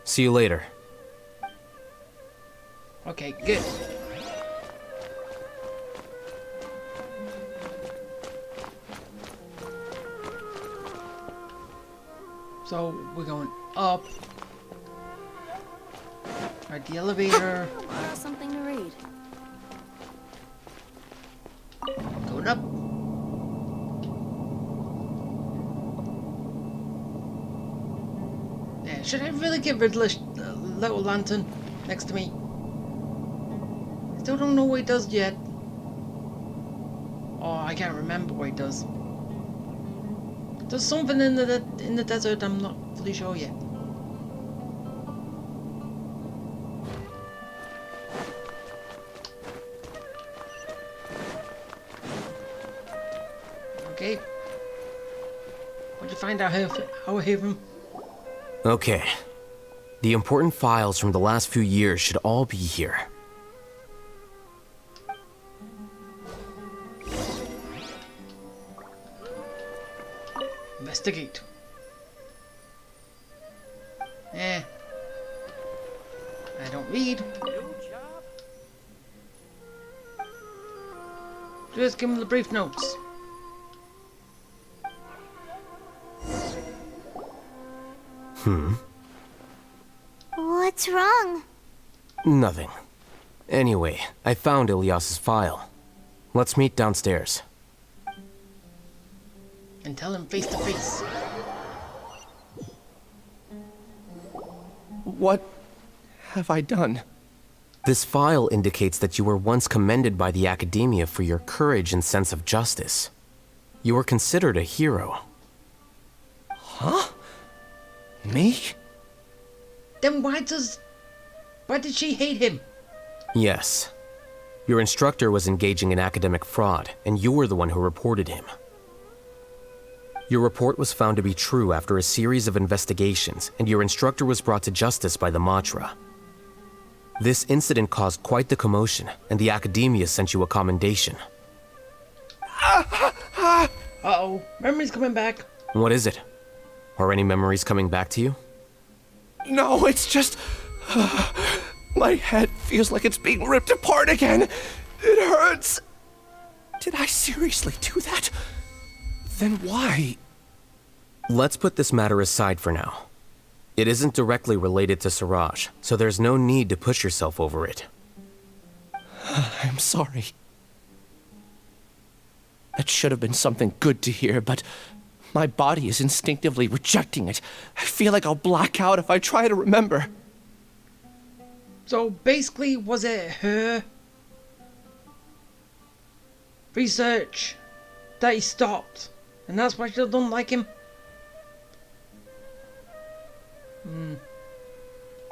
See you later. Okay, good. So, we're going up. Right, the elevator. Borrow something to read. Going up. Yeah, should I really get rid of this little lantern next to me? I still don't know what it does yet. Oh, I can't remember what it does. There's something in the desert I'm not fully sure yet. Okay. What'd you find out how I hear him? Okay. The important files from the last few years should all be here. Investigate. I don't read. Just give him the brief notes. What's wrong? Nothing. Anyway, I found Ilias's file. Let's meet downstairs. And tell him face to face. What have I done? This file indicates that you were once commended by the Academia for your courage and sense of justice. You were considered a hero. Huh? Me? Then why did she hate him? Yes. Your instructor was engaging in academic fraud, and you were the one who reported him. Your report was found to be true after a series of investigations, and your instructor was brought to justice by the Matra. This incident caused quite the commotion, and the Academia sent you a commendation. Uh-oh, memory's coming back. What is it? Are any memories coming back to you? No, it's just... my head feels like it's being ripped apart again. It hurts. Did I seriously do that? Then why? Let's put this matter aside for now. It isn't directly related to Suraj, so there's no need to push yourself over it. I'm sorry. That should have been something good to hear, but my body is instinctively rejecting it. I feel like I'll black out if I try to remember. So basically, was it her research that he stopped? And that's why she don't like him?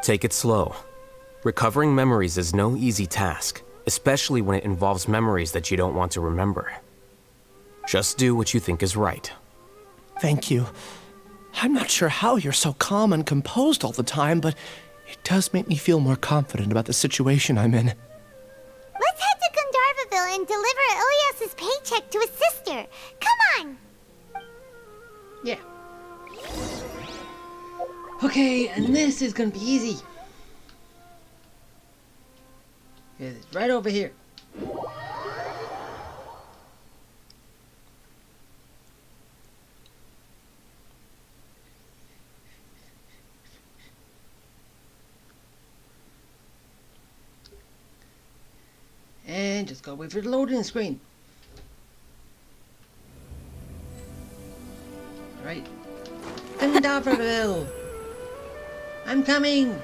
Take it slow. Recovering memories is no easy task, especially when it involves memories that you don't want to remember. Just do what you think is right. Thank you. I'm not sure how you're so calm and composed all the time, but it does make me feel more confident about the situation I'm in. Let's head to Gandharvaville and deliver Ilias's paycheck to his sister. Come on! Yeah. Okay, and this is gonna be easy. It's right over here. And just go wait for the loading screen. Right. Gandharvaville! I'm coming!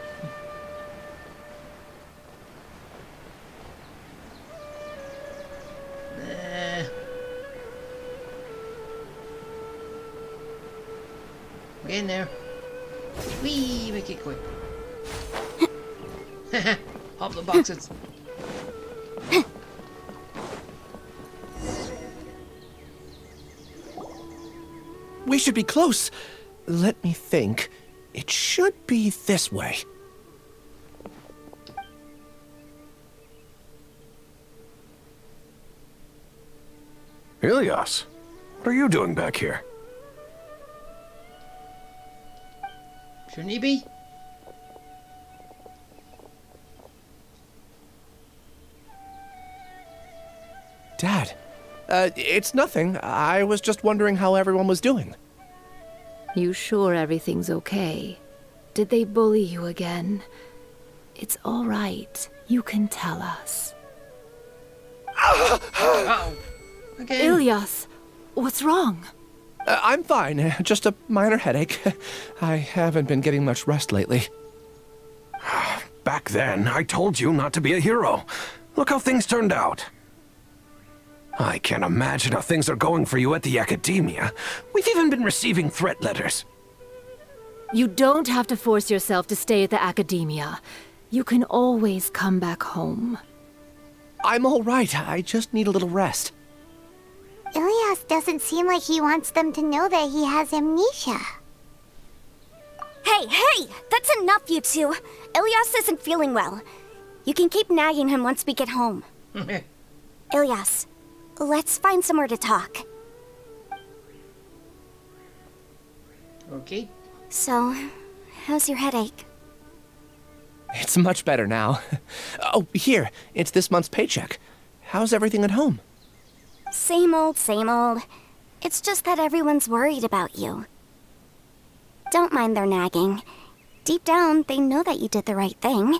Get in there. Whee! Make it quick. Hop the boxes. We should be close. Let me think. It should be this way. Ilias, what are you doing back here? Shouldn't he be? Dad, it's nothing. I was just wondering how everyone was doing. You sure everything's okay? Did they bully you again? It's all right. You can tell us. Uh-oh. Okay. Ilias, what's wrong? I'm fine. Just a minor headache. I haven't been getting much rest lately. Back then, I told you not to be a hero. Look how things turned out. I can't imagine how things are going for you at the Academia. We've even been receiving threat letters. You don't have to force yourself to stay at the Academia. You can always come back home. I'm all right. I just need a little rest. Ilias doesn't seem like he wants them to know that he has amnesia. Hey! That's enough, you two. Ilias isn't feeling well. You can keep nagging him once we get home. Ilias, let's find somewhere to talk. Okay. So, how's your headache? It's much better now. Oh, here. It's this month's paycheck. How's everything at home? Same old, same old. It's just that everyone's worried about you. Don't mind their nagging. Deep down, they know that you did the right thing.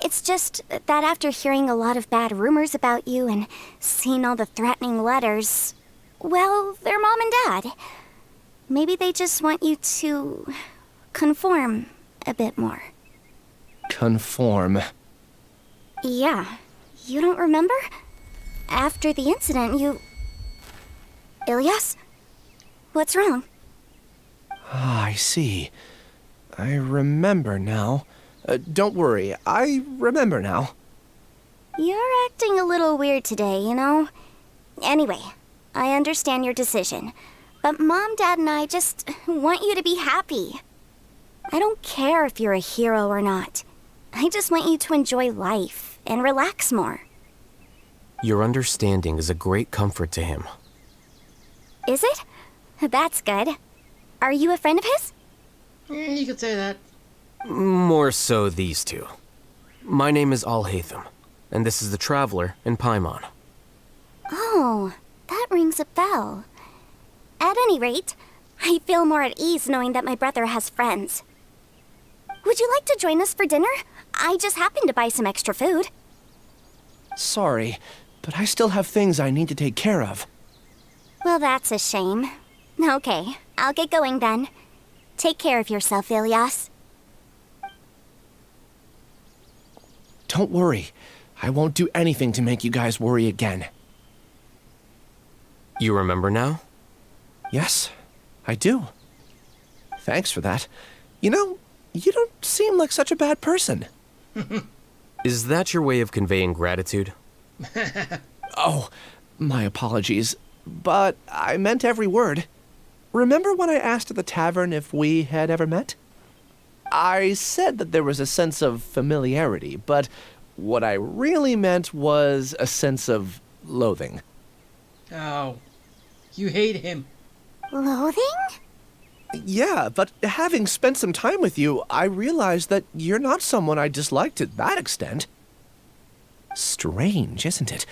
It's just that after hearing a lot of bad rumors about you and seeing all the threatening letters, well, they're mom and dad. Maybe they just want you to conform a bit more. Conform. Yeah. You don't remember? After the incident, you... Ilias? What's wrong? Ah, I see. I remember now. Don't worry, I remember now. You're acting a little weird today, you know? Anyway, I understand your decision. But Mom, Dad, and I just want you to be happy. I don't care if you're a hero or not. I just want you to enjoy life and relax more. Your understanding is a great comfort to him. Is it? That's good. Are you a friend of his? You could say that. More so these two. My name is Alhaitham, and this is the Traveler in Paimon. Oh, that rings a bell. At any rate, I feel more at ease knowing that my brother has friends. Would you like to join us for dinner? I just happened to buy some extra food. Sorry, but I still have things I need to take care of. Well, that's a shame. Okay, I'll get going then. Take care of yourself, Ilias. Don't worry. I won't do anything to make you guys worry again. You remember now? Yes, I do. Thanks for that. You know, you don't seem like such a bad person. Is that your way of conveying gratitude? Oh, my apologies. But I meant every word. Remember when I asked at the tavern if we had ever met? I said that there was a sense of familiarity, but what I really meant was a sense of loathing. Oh. You hate him. Loathing? Yeah, but having spent some time with you, I realized that you're not someone I dislike to that extent. Strange, isn't it?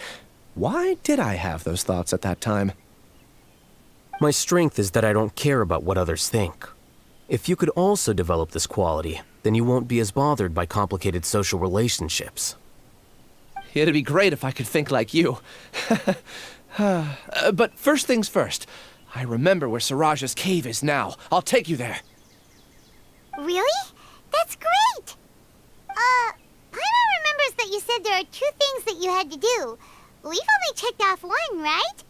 Why did I have those thoughts at that time? My strength is that I don't care about what others think. If you could also develop this quality, then you won't be as bothered by complicated social relationships. It'd be great if I could think like you. But first things first. I remember where Siraj's cave is now. I'll take you there. Really? That's great! Paimon remembers that you said there are 2 things that you had to do. We've only checked off 1, right?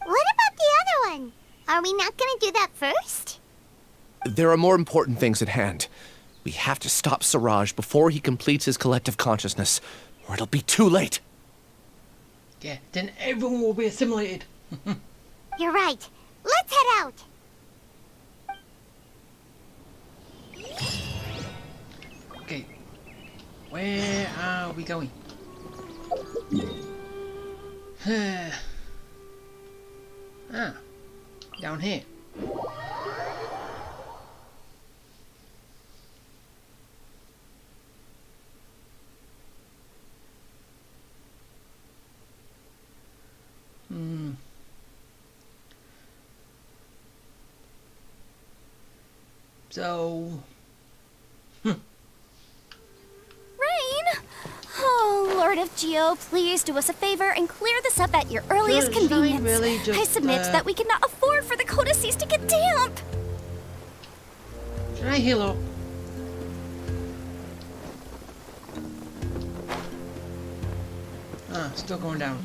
What about the other one? Are we not gonna do that first? There are more important things at hand. We have to stop Siraj before he completes his collective consciousness, or it'll be too late. Yeah, then everyone will be assimilated. You're right. Let's head out. Okay. Where are we going? Ah, down here. So... Rain? Oh, Lord of Geo, please do us a favor and clear this up at your earliest Should I convenience. really I just, submit that we cannot afford for the codices to get damp. Should I heal up? Ah, still going down.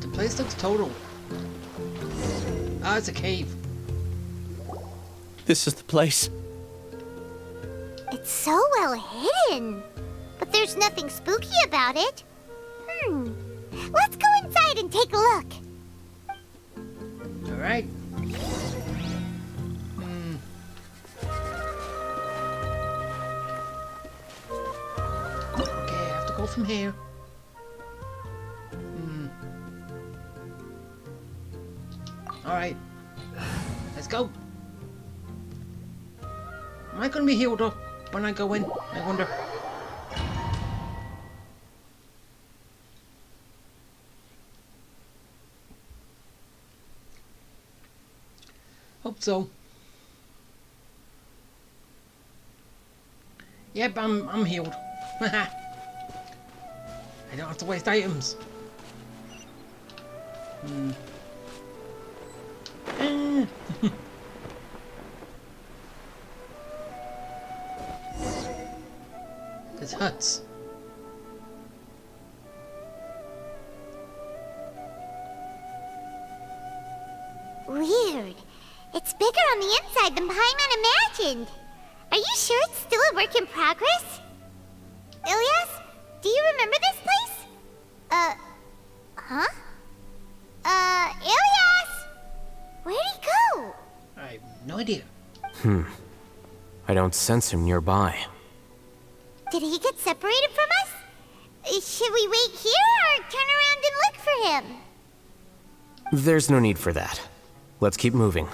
The place looks total. Ah, it's a cave. This is the place. It's so well hidden. But there's nothing spooky about it. Let's go inside and take a look. Alright. Okay, I have to go from here. Alright. Let's go. Am I gonna be healed up when I go in? I wonder. Hope so. Yep, I'm healed. I don't have to waste items. There's huts. Weird. It's bigger on the inside than Paimon imagined. Are you sure it's still a work in progress? Ilyas, do you remember this place? Huh? Ilyas! Where'd he go? I have no idea. I don't sense him nearby. Did he get separated from us? Should we wait here or turn around and look for him? There's no need for that. Let's keep moving.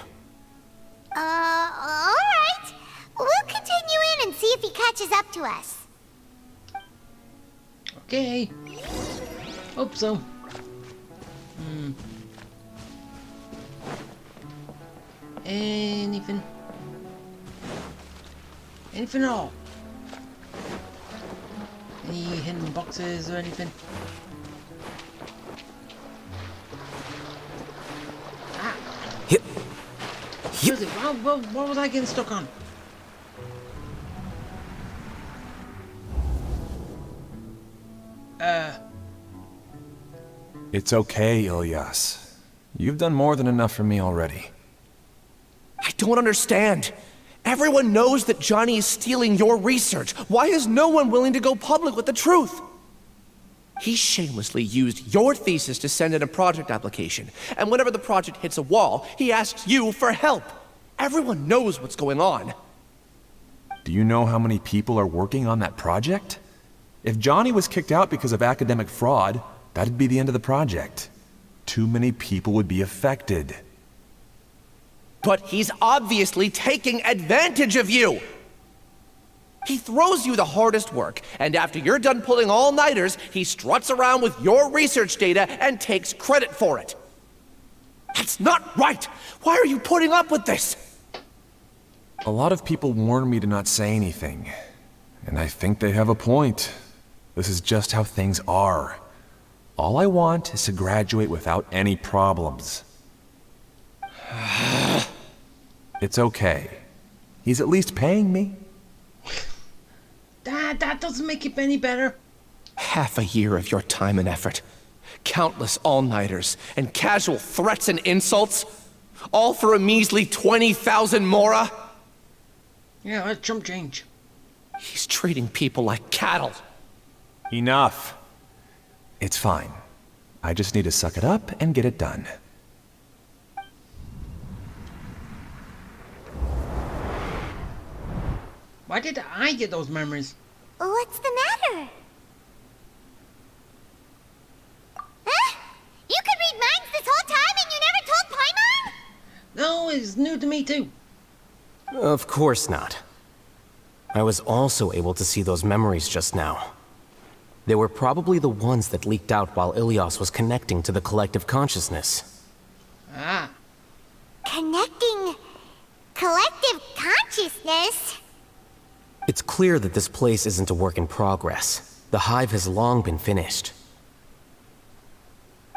Alright. We'll continue in and see if he catches up to us. Okay. Hope so. Anything? Anything at all? Any hidden boxes or anything? Ah! Yep. Seriously, what was I getting stuck on? It's okay, Ilyas. You've done more than enough for me already. I don't understand. Everyone knows that Johnny is stealing your research. Why is no one willing to go public with the truth? He shamelessly used your thesis to send in a project application, and whenever the project hits a wall, he asks you for help. Everyone knows what's going on. Do you know how many people are working on that project? If Johnny was kicked out because of academic fraud, that'd be the end of the project. Too many people would be affected. But he's obviously taking advantage of you! He throws you the hardest work, and after you're done pulling all-nighters, he struts around with your research data and takes credit for it. That's not right! Why are you putting up with this? A lot of people warn me to not say anything, and I think they have a point. This is just how things are. All I want is to graduate without any problems. It's okay. He's at least paying me. Dad! That doesn't make it any better. Half a year of your time and effort. Countless all-nighters and casual threats and insults. All for a measly 20,000 mora? Yeah, that's chump change. He's treating people like cattle. Enough. It's fine. I just need to suck it up and get it done. Why did I get those memories? What's the matter? Huh? You could read minds this whole time and you never told Paimon? No, it's new to me too. Of course not. I was also able to see those memories just now. They were probably the ones that leaked out while Ilias was connecting to the collective consciousness. Ah. Connecting collective consciousness? It's clear that this place isn't a work in progress. The hive has long been finished.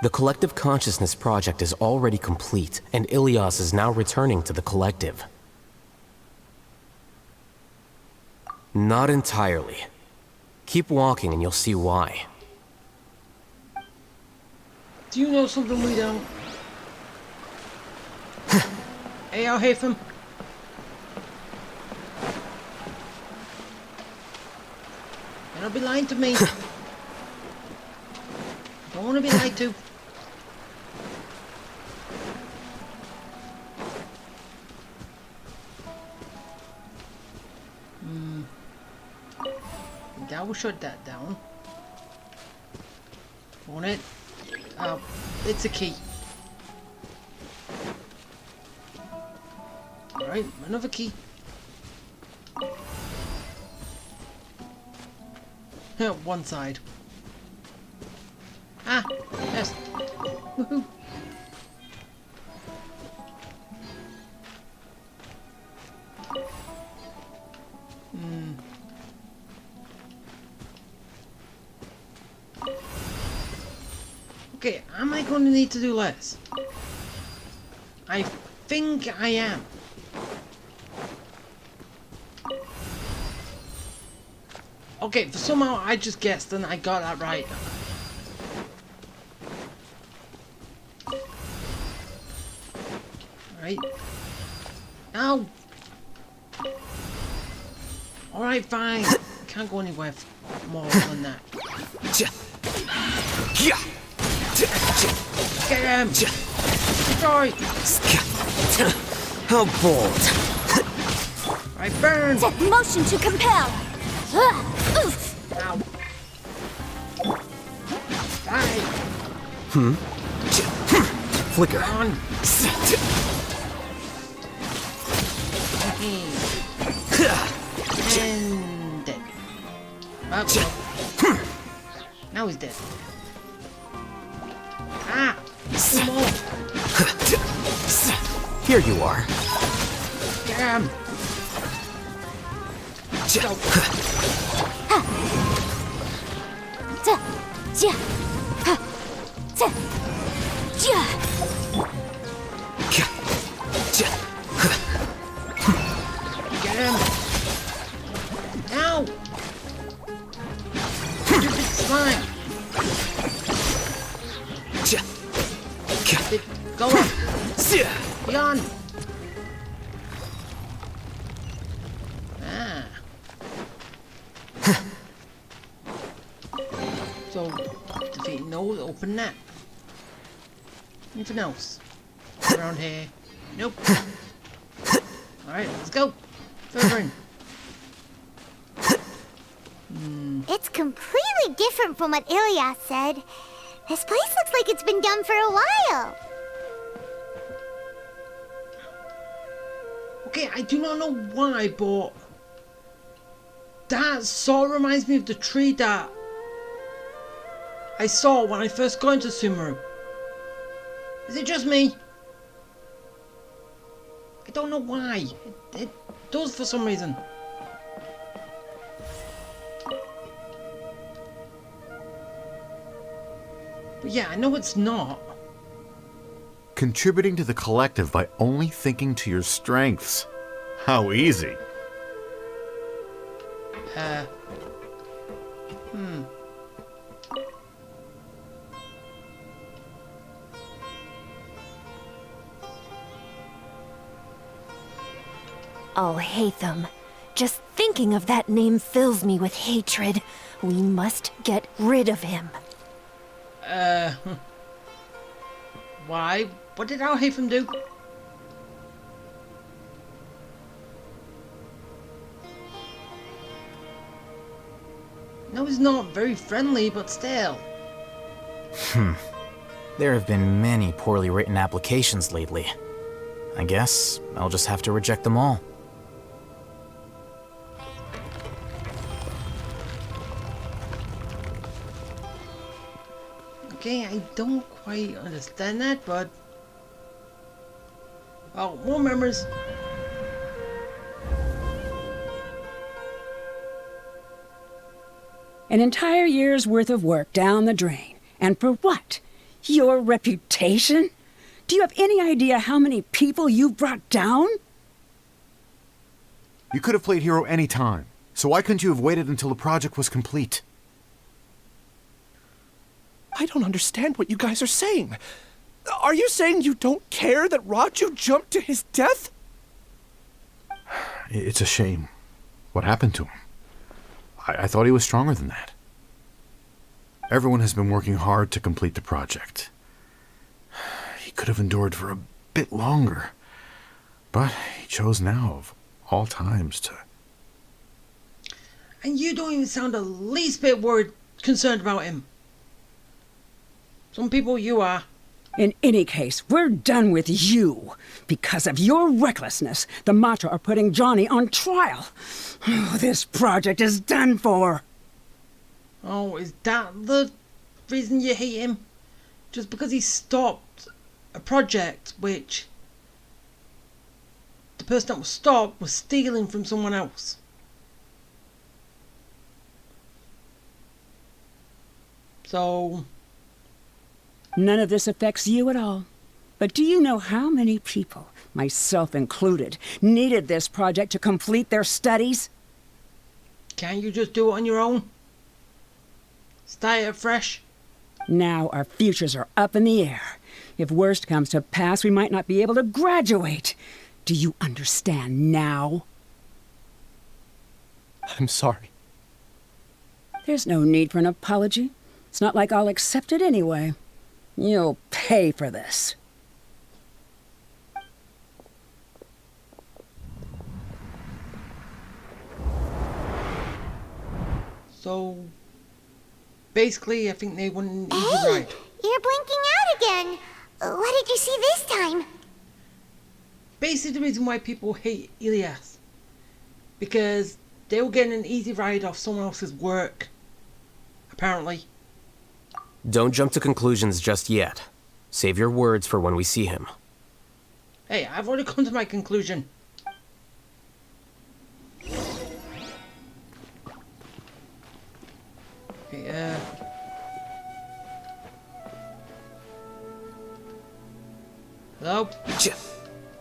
The collective consciousness project is already complete, and Ilias is now returning to the collective. Not entirely. Keep walking and you'll see why. Do you know something we don't? Hey, I'll hate him. Don't be lying to me. Don't want to be lied to. That will shut that down. Won't it? Oh, it's a key. Alright, another key. One side. Ah, yes. Woohoo. Okay, am I going to need to do less? I think I am. Okay, for somehow I just guessed and I got that right. Right. Ow! Alright, fine. Can't go anywhere more than that. Get him! Destroy! How bold! Right, burn! Set motion to compel! Ow! Die! Flicker. On! And dead. Oh, now he's dead. Ah! Some more! Here you are. Get him! Go! Get him! Ow! Stupid slime! Go up! Beyond! Ah. So, defeat no, open that. Anything else? Around here? Nope. Alright, let's go. Further in. It's completely different from what Ilias said. This place looks like it's been done for a while. Okay, I do not know why, but that sort of reminds me of the tree that I saw when I first got into Sumeru. Is it just me? I don't know why. It does for some reason. But yeah, I know it's not. Contributing to the collective by only thinking to your strengths. How easy. Al-Haytham. Just thinking of that name fills me with hatred. We must get rid of him. Why? What did Al-Haytham do? No, he's not very friendly, but still. There have been many poorly written applications lately. I guess I'll just have to reject them all. Okay, I don't quite understand that, but... Oh, more members. An entire year's worth of work down the drain. And for what? Your reputation? Do you have any idea how many people you've brought down? You could have played hero any time, so why couldn't you have waited until the project was complete? I don't understand what you guys are saying. Are you saying you don't care that Raju jumped to his death? It's a shame. What happened to him? I thought he was stronger than that. Everyone has been working hard to complete the project. He could have endured for a bit longer, but he chose now, of all times, to... And you don't even sound the least bit worried, concerned about him. Some people you are. In any case, we're done with you. Because of your recklessness, the Matra are putting Johnny on trial. This project is done for. Oh, is that the reason you hate him? Just because he stopped a project which the person that was stopped was stealing from someone else? So... None of this affects you at all. But do you know how many people, myself included, needed this project to complete their studies? Can't you just do it on your own? Start it fresh? Now our futures are up in the air. If worst comes to pass, we might not be able to graduate. Do you understand now? I'm sorry. There's no need for an apology. It's not like I'll accept it anyway. You'll pay for this. So, basically, I think they want an easy Hey, ride. you're blinking out again. What did you see this time? Basically, the reason why people hate Elias. Because they were getting an easy ride off someone else's work. Apparently. Don't jump to conclusions just yet. Save your words for when we see him. Hey, I've already come to my conclusion. Okay, hello?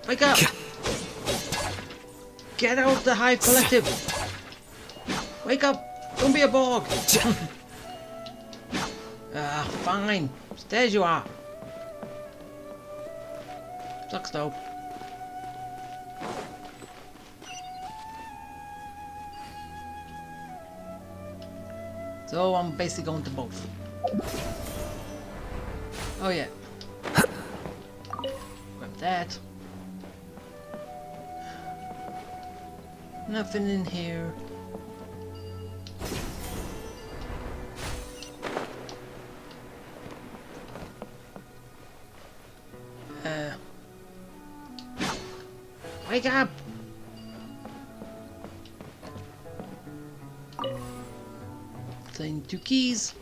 Wake up! Get out of the Hive Collective! Wake up! Don't be a Borg! Fine. Stay as you are. Sucks though. So I'm basically going to both. Oh yeah. Grab that. Nothing in here. Wake up! Playing 2 keys.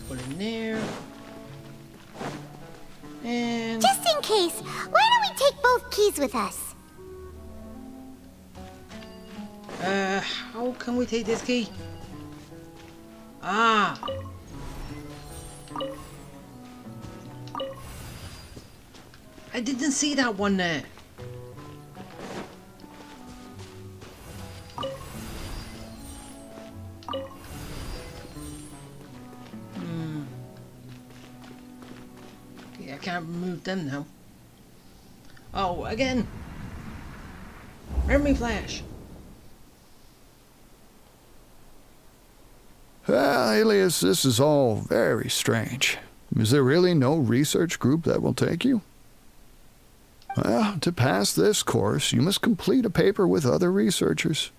Put in there. And... Just in case, why don't we take both keys with us? How can we take this key? Ah! I didn't see that one there. with them now. Oh, again! Memory flash! Alias, this is all very strange. Is there really no research group that will take you? Well, to pass this course, you must complete a paper with other researchers.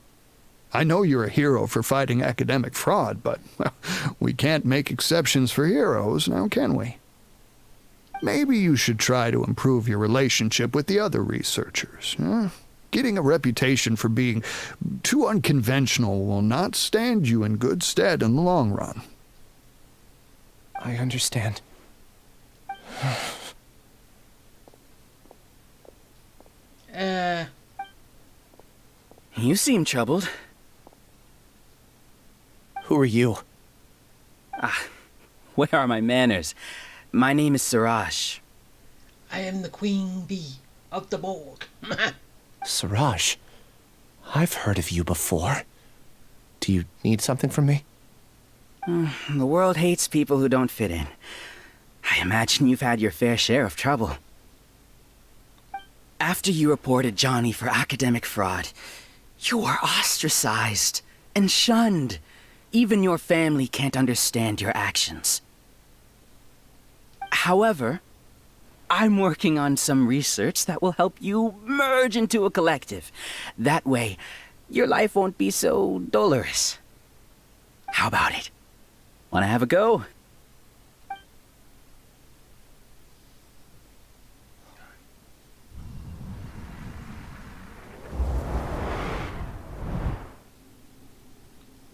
I know you're a hero for fighting academic fraud, but well, we can't make exceptions for heroes, now can we? Maybe you should try to improve your relationship with the other researchers. Getting a reputation for being too unconventional will not stand you in good stead in the long run. I understand. You seem troubled. Who are you? Where are my manners? My name is Siraj. I am the queen bee of the Borg. Siraj, I've heard of you before. Do you need something from me? The world hates people who don't fit in. I imagine you've had your fair share of trouble. After you reported Johnny for academic fraud, you were ostracized and shunned. Even your family can't understand your actions. However, I'm working on some research that will help you merge into a collective. That way, your life won't be so dolorous. How about it? Wanna have a go?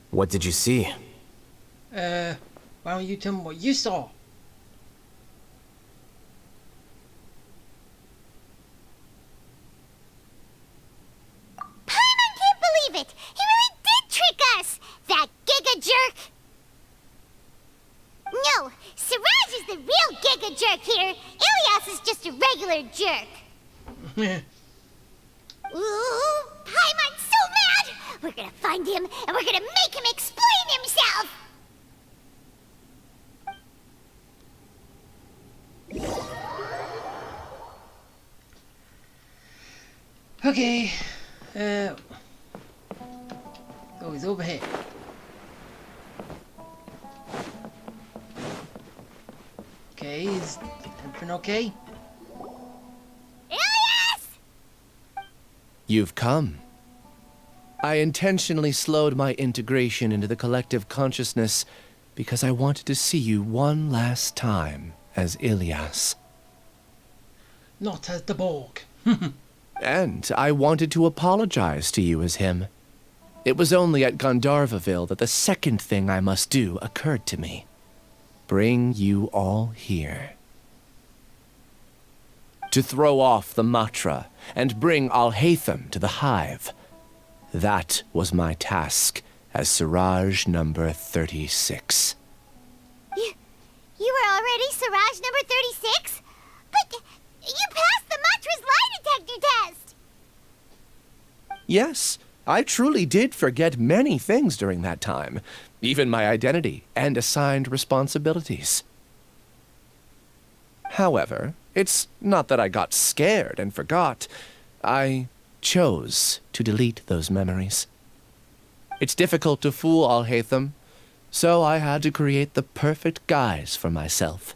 What did you see? Why don't you tell me what you saw? Paimon can't believe it! He really did trick us! That giga jerk! No, Siraj is the real giga jerk here. Ilias is just a regular jerk. Ooh, Paimon's so mad! We're gonna find him, and we're gonna make him explain himself! Okay. Oh, he's over here. Okay, is everything okay? Ilias! You've come. I intentionally slowed my integration into the collective consciousness because I wanted to see you one last time as Ilias. Not as the Borg. And I wanted to apologize to you as him. It was only at Gandharvaville that the second thing I must do occurred to me. Bring you all here. To throw off the Matra and bring Alhaitham to the Hive. That was my task as Siraj number 36. You were already Siraj number 36? But you passed the Matra's lie detector test! Yes, I truly did forget many things during that time, even my identity and assigned responsibilities. However, it's not that I got scared and forgot. I chose to delete those memories. It's difficult to fool Alhaitham, so I had to create the perfect guise for myself.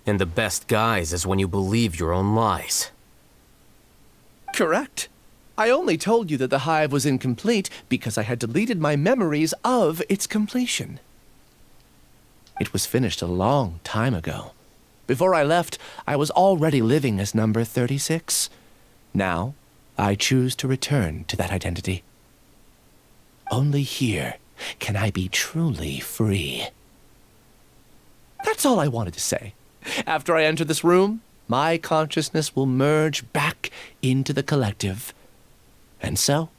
And the best guise is when you believe your own lies. Correct. I only told you that the Hive was incomplete because I had deleted my memories of its completion. It was finished a long time ago. Before I left, I was already living as number 36. Now, I choose to return to that identity. Only here can I be truly free. That's all I wanted to say. After I enter this room, my consciousness will merge back into the collective. And so,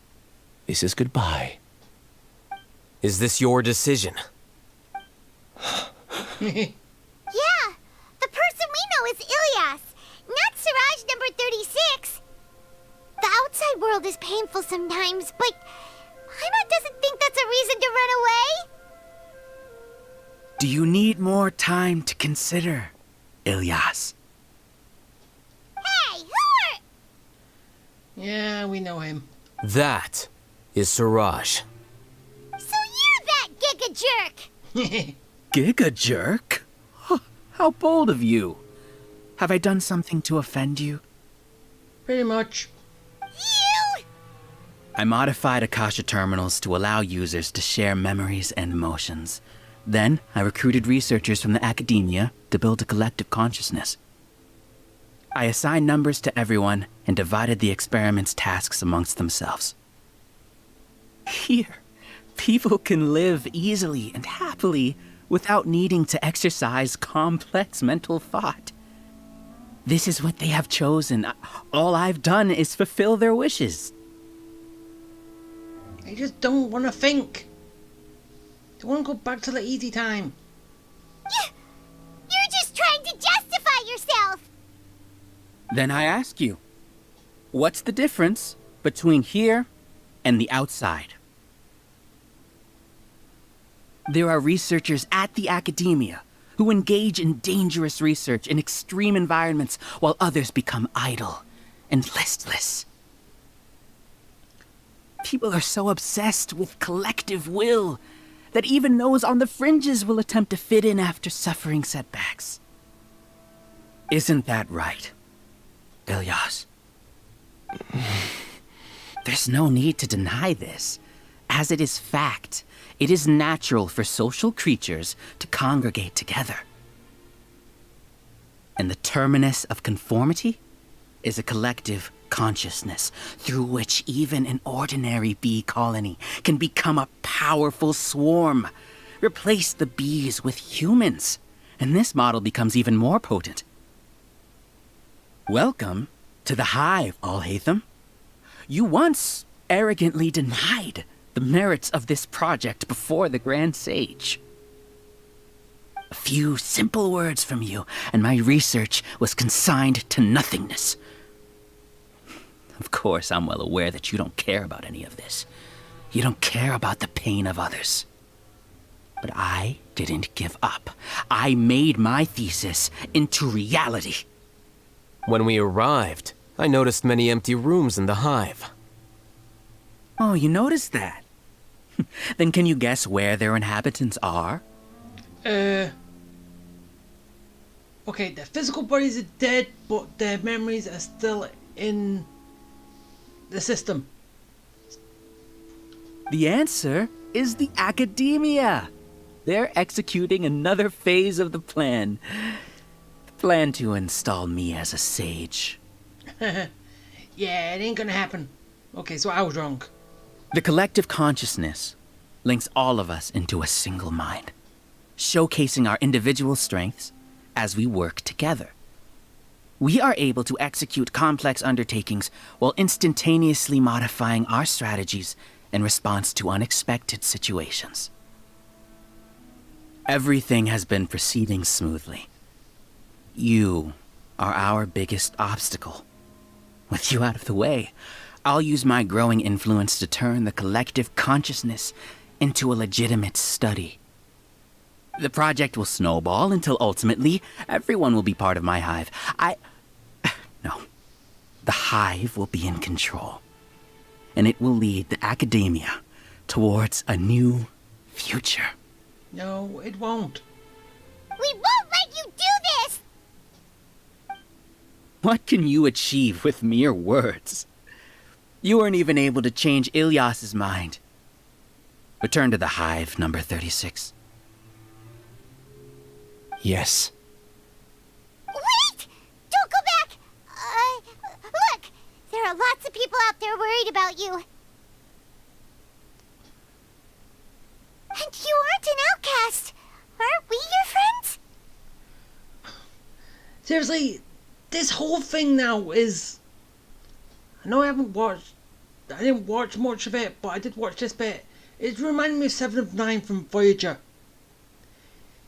this is goodbye. Is this your decision? Yeah, the person we know is Ilias, not Siraj number 36. The outside world is painful sometimes, but Paimon doesn't think that's a reason to run away. Do you need more time to consider? Ilyas. Hey, who are... Yeah, we know him. That is Siraj. So you're that giga jerk! Giga jerk? How bold of you. Have I done something to offend you? Pretty much. You! I modified Akasha terminals to allow users to share memories and emotions. Then, I recruited researchers from the academia to build a collective consciousness. I assigned numbers to everyone and divided the experiment's tasks amongst themselves. Here, people can live easily and happily without needing to exercise complex mental thought. This is what they have chosen. All I've done is fulfill their wishes. They just don't want to think. They want to go back to the easy time. You're just trying to justify yourself! Then I ask you, what's the difference between here and the outside? There are researchers at the academia who engage in dangerous research in extreme environments while others become idle and listless. People are so obsessed with collective will that even those on the fringes will attempt to fit in after suffering setbacks. Isn't that right, Ilyas? There's no need to deny this, as it is fact. It is natural for social creatures to congregate together. And the terminus of conformity is a collective consciousness through which even an ordinary bee colony can become a powerful swarm. Replace the bees with humans, and this model becomes even more potent. Welcome to the hive, Alhaitham. You once arrogantly denied the merits of this project before the Grand Sage. A few simple words from you, and my research was consigned to nothingness. Of course, I'm well aware that you don't care about any of this. You don't care about the pain of others. But I didn't give up. I made my thesis into reality. When we arrived, I noticed many empty rooms in the hive. Oh, you noticed that? Then can you guess where their inhabitants are? Okay, their physical bodies are dead, but their memories are still in the system. The answer is the academia. They're executing another phase of the plan. The plan to install me as a sage. Yeah, it ain't gonna happen. Okay, so I was wrong. The collective consciousness links all of us into a single mind, showcasing our individual strengths as we work together. We are able to execute complex undertakings while instantaneously modifying our strategies in response to unexpected situations. Everything has been proceeding smoothly. You are our biggest obstacle. With you out of the way, I'll use my growing influence to turn the collective consciousness into a legitimate study. The project will snowball until ultimately everyone will be part of my hive. No. The hive will be in control. And it will lead the academia towards a new future. No, it won't. We won't let you do this! What can you achieve with mere words? You weren't even able to change Ilyas's mind. Return to the hive, number 36. Yes. Wait! Don't go back! Look! There are lots of people out there worried about you. And you aren't an outcast. Aren't we your friends? Seriously, this whole thing now is... I know I didn't watch much of it, but I did watch this bit. It reminded me of 7 of 9 from Voyager.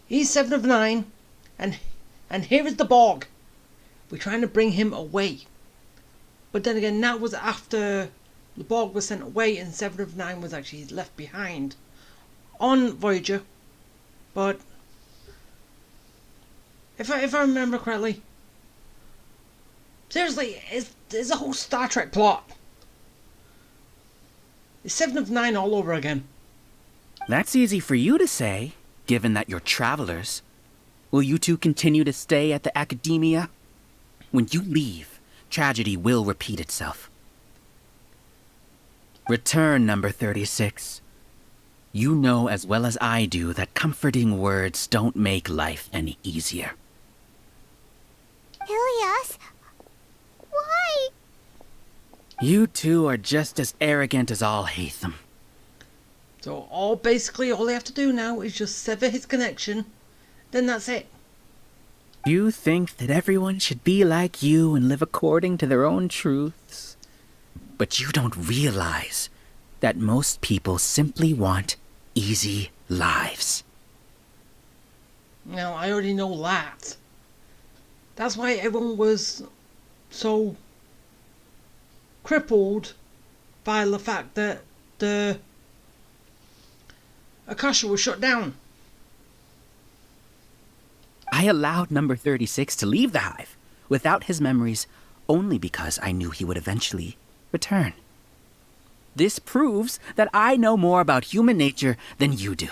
He's 7 of 9, and here is the Borg. We're trying to bring him away. But then again, that was after the Borg was sent away and 7 of 9 was actually left behind on Voyager. But If I remember correctly. Seriously, it's a whole Star Trek plot. It's 7 of 9 all over again. That's easy for you to say, given that you're travelers. Will you two continue to stay at the Academia? When you leave, tragedy will repeat itself. Return, number 36. You know as well as I do that comforting words don't make life any easier. Ilias? Why? You two are just as arrogant as Alhaitham. So all they have to do now is just sever his connection. Then that's it. You think that everyone should be like you and live according to their own truths. But you don't realize that most people simply want easy lives. Now, I already know that. That's why everyone was so crippled by the fact that the Akasha was shut down. I allowed number 36 to leave the hive without his memories only because I knew he would eventually return. This proves that I know more about human nature than you do.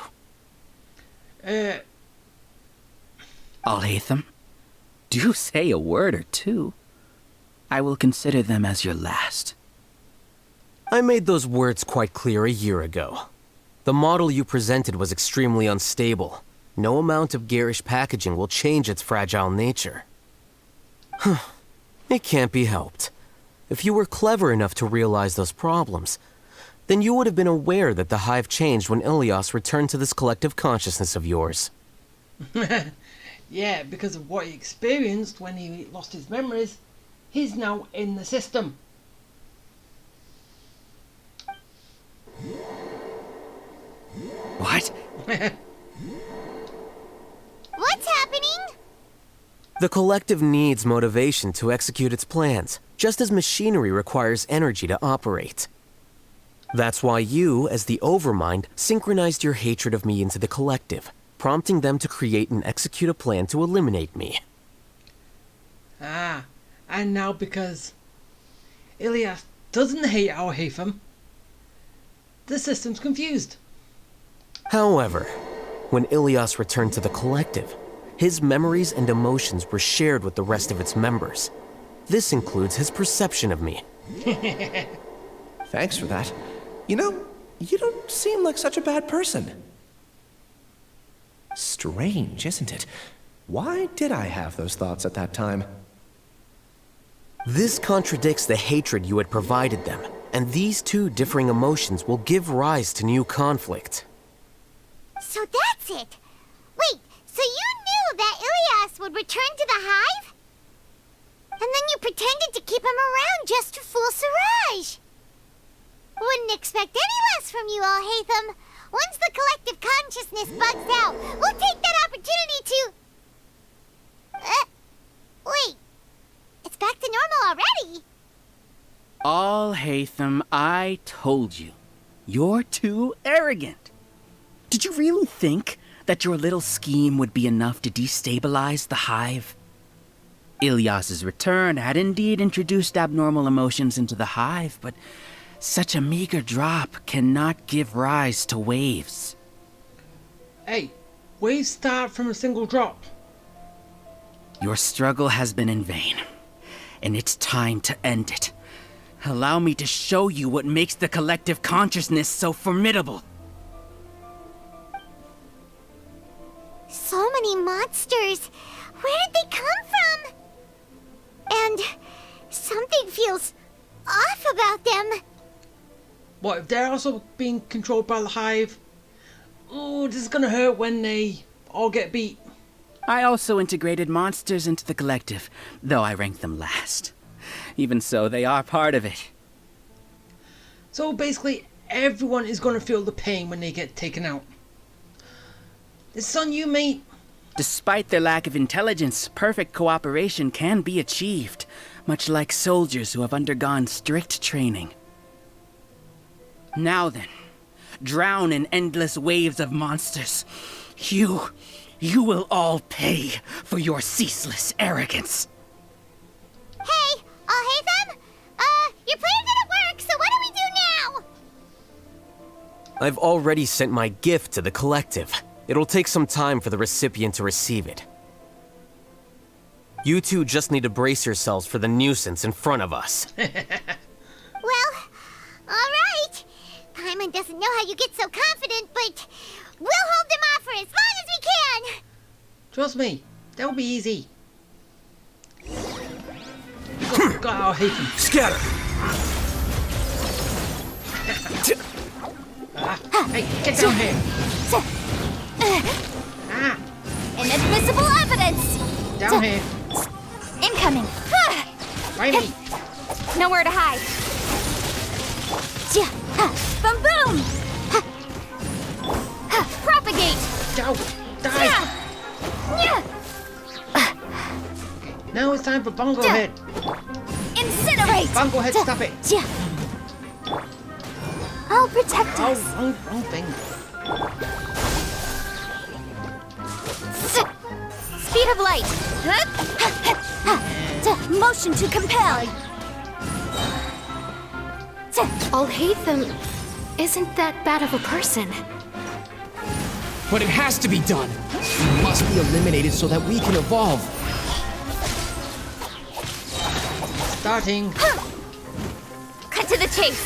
Alhaitham, do say a word or two. I will consider them as your last. I made those words quite clear a year ago. The model you presented was extremely unstable. No amount of garish packaging will change its fragile nature. It can't be helped. If you were clever enough to realize those problems, then you would have been aware that the hive changed when Ilias returned to this collective consciousness of yours. Yeah, because of what he experienced when he lost his memories, he's now in the system. What? What's happening? The collective needs motivation to execute its plans, just as machinery requires energy to operate. That's why you, as the Overmind, synchronized your hatred of me into the collective, prompting them to create and execute a plan to eliminate me. Ah, and now because Ilias doesn't hate Alhaitham, the system's confused. However, when Ilias returned to the collective, his memories and emotions were shared with the rest of its members. This includes his perception of me. Thanks for that. You know, you don't seem like such a bad person. Strange, isn't it? Why did I have those thoughts at that time? This contradicts the hatred you had provided them, and these two differing emotions will give rise to new conflict. So that's it. Wait, so you knew that Ilias would return to the hive? And then you pretended to keep him around just to fool Siraj. Wouldn't expect any less from you, Alhaitham. Once the collective consciousness bugs out, we'll take that opportunity to... wait. It's back to normal already. Alhaitham, I told you. You're too arrogant. Did you really think that your little scheme would be enough to destabilize the hive? Ilias's return had indeed introduced abnormal emotions into the hive, but such a meager drop cannot give rise to waves. Hey, waves start from a single drop. Your struggle has been in vain, and it's time to end it. Allow me to show you what makes the collective consciousness so formidable. So many monsters. Where did they come from? And something feels off about them. What, if they're also being controlled by the hive? Ooh, this is gonna hurt when they all get beat. I also integrated monsters into the collective, though I ranked them last. Even so, they are part of it. So basically, everyone is gonna feel the pain when they get taken out. This is on you, mate. Despite their lack of intelligence, perfect cooperation can be achieved, much like soldiers who have undergone strict training. Now then, drown in endless waves of monsters. You You will all pay for your ceaseless arrogance. Hey, Alhaitham? Your plan didn't work, so what do we do now? I've already sent my gift to the collective. It'll take some time for the recipient to receive it. You two just need to brace yourselves for the nuisance in front of us. Well, alright. Paimon doesn't know how you get so confident, but we'll hold them off for as long as we can. Trust me, that'll be easy. God, I hate them. Scatter! Hey, get down here! Inadmissible evidence! Down here! Incoming! Right me! Nowhere to hide. Boom boom! Propagate! Go! Die! Now it's time for Bongo Head! Incinerate! Bongo Head, stop it! I'll protect us. Oh, wrong thing. Speed of light. Motion to compel. Alhaitham isn't that bad of a person. But it has to be done. We must be eliminated so that we can evolve. Starting. Cut to the chase.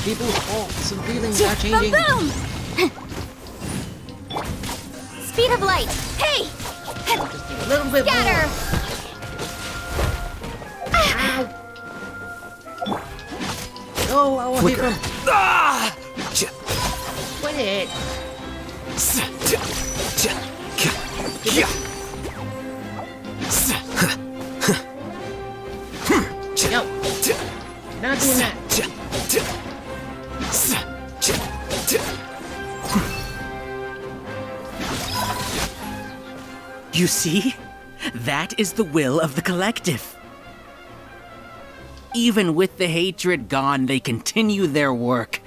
People's thoughts and feelings are changing. Boom! Speed of light. Hey! Just a little bit Scatter! more. Ow! Oh, I will hit him. Quit it. Yo. Not doing that. You see? That is the will of the collective. Even with the hatred gone, they continue their work.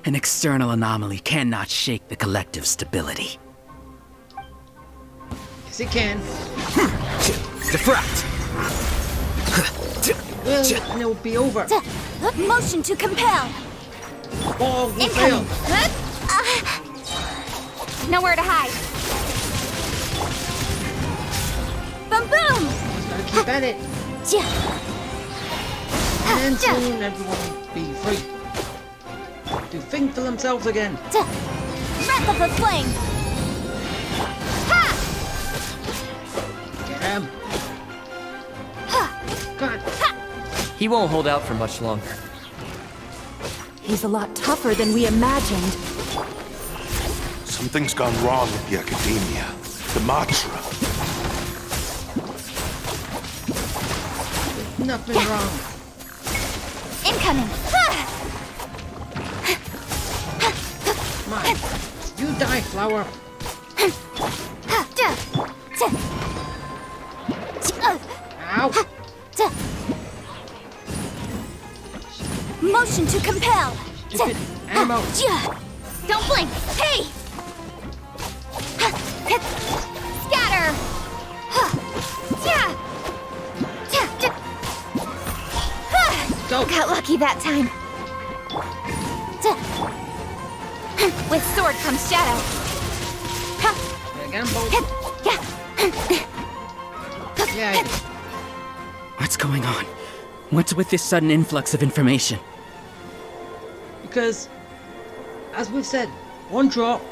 An external anomaly cannot shake the collective's stability. Yes, it can. Diffract! Well, and it will be over. Motion to compel. Oh, we failed. Nowhere to hide. Boom boom! Just gotta keep at it. And soon everyone will be free to think for themselves again. Breath of the flame. Get him. God. He won't hold out for much longer. He's a lot tougher than we imagined. Something's gone wrong with the Academia. The Matra. Nothing wrong. Incoming. Come on. You die, flower. Ow. Motion to compel. Stupid animal. Don't blink. Hey! Scatter. Go. Got lucky that time. With sword comes shadow. Get him both. Yeah, I did. What's going on? What's with this sudden influx of information? Because, as we've said, one drop,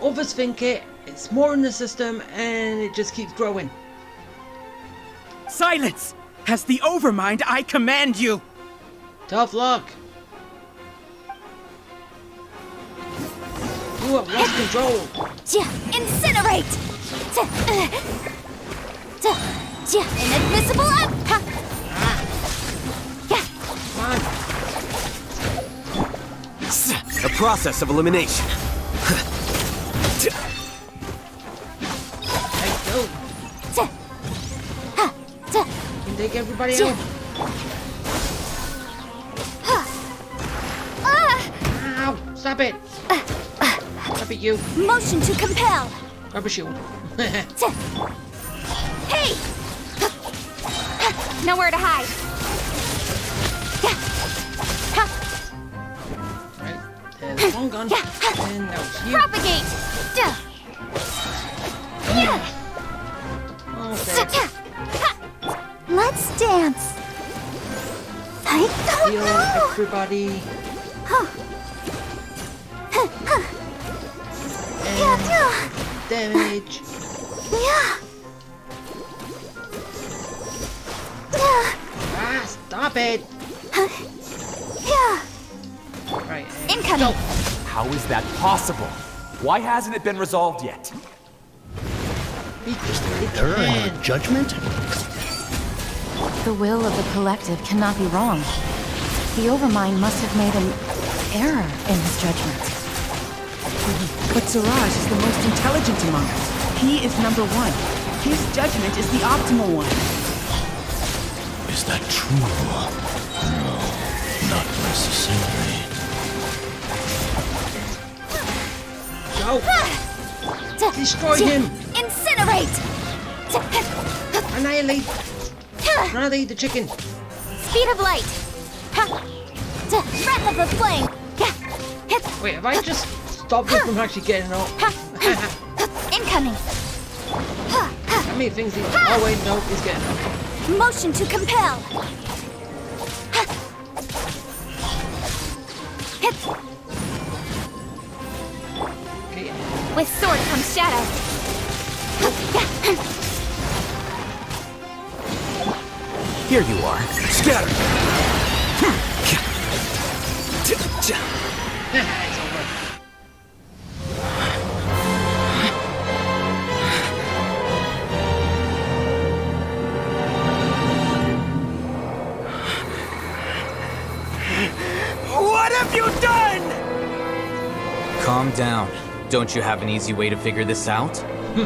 others think it's more in the system, and it just keeps growing. Silence! As the Overmind, I command you! Tough luck. You have lost control. Incinerate! Inadmissible Come on. A process of elimination. Hey, go. Can take everybody out. Ow! Stop it! Stop it, you. Motion to compel. Grab a shield. Hey! Nowhere to hide. Right, there's one gun. And now it's you. Propagate! Okay. Let's dance. I don't Heal know. everybody. And damage. Ah, stop it! Right. Incoming. How is that possible? Why hasn't it been resolved yet? Is there an error in your judgment? The will of the collective cannot be wrong. The Overmind must have made an error in his judgment. But Siraj is the most intelligent among us. He is number one. His judgment is the optimal one. Is that true? No, not necessarily. Go! Destroy him! Incinerate! Annihilate! Annihilate the chicken! Speed of light! Breath of the flame! Wait, have I just stopped him from actually getting up? Incoming! How many things he's... Oh wait, no, he's getting up. Motion to compel! With sword comes shadow! Here you are. Scatter! It's over. What have you done? Calm down. Don't you have an easy way to figure this out? You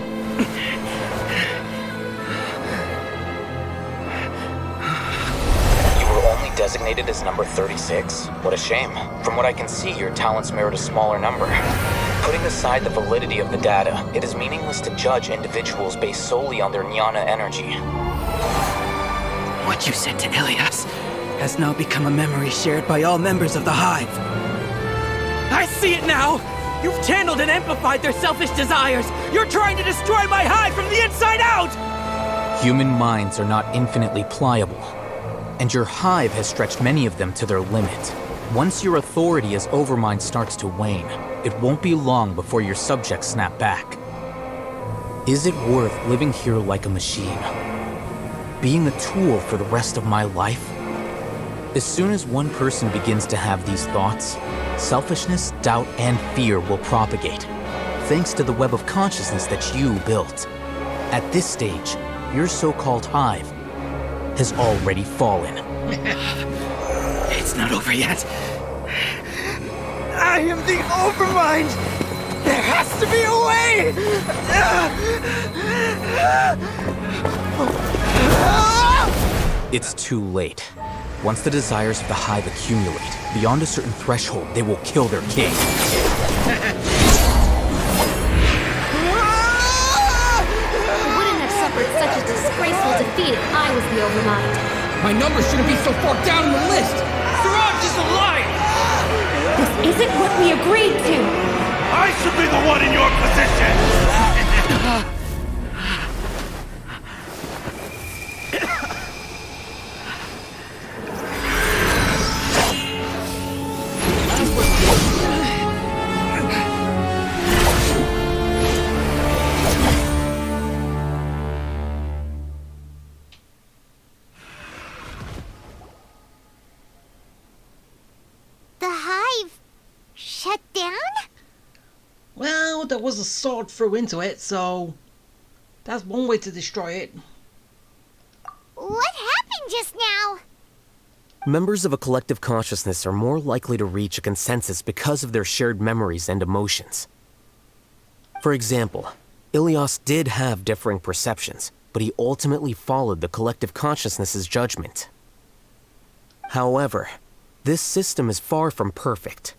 were only designated as number 36? What a shame. From what I can see, your talents merit a smaller number. Putting aside the validity of the data, it is meaningless to judge individuals based solely on their jnana energy. What you said to Ilias has now become a memory shared by all members of the Hive. I see it now! You've channeled and amplified their selfish desires! You're trying to destroy my Hive from the inside out! Human minds are not infinitely pliable, and your Hive has stretched many of them to their limit. Once your authority as Overmind starts to wane, it won't be long before your subjects snap back. Is it worth living here like a machine? Being a tool for the rest of my life? As soon as one person begins to have these thoughts, selfishness, doubt, and fear will propagate, thanks to the web of consciousness that you built. At this stage, your so-called Hive has already fallen. It's not over yet. I am the Overmind! There has to be a way! It's too late. Once the desires of the Hive accumulate, beyond a certain threshold, they will kill their king. I wouldn't have suffered such a disgraceful defeat if I was the Overmind. My number shouldn't be so far down in the list! Siraj is a liar! This isn't what we agreed to! I should be the one in your position! The Hive shut down? Well, there was a sword through into it, so that's one way to destroy it. What happened just now? Members of a collective consciousness are more likely to reach a consensus because of their shared memories and emotions. For example, Ilias did have differing perceptions, but he ultimately followed the collective consciousness's judgment. However, this system is far from perfect.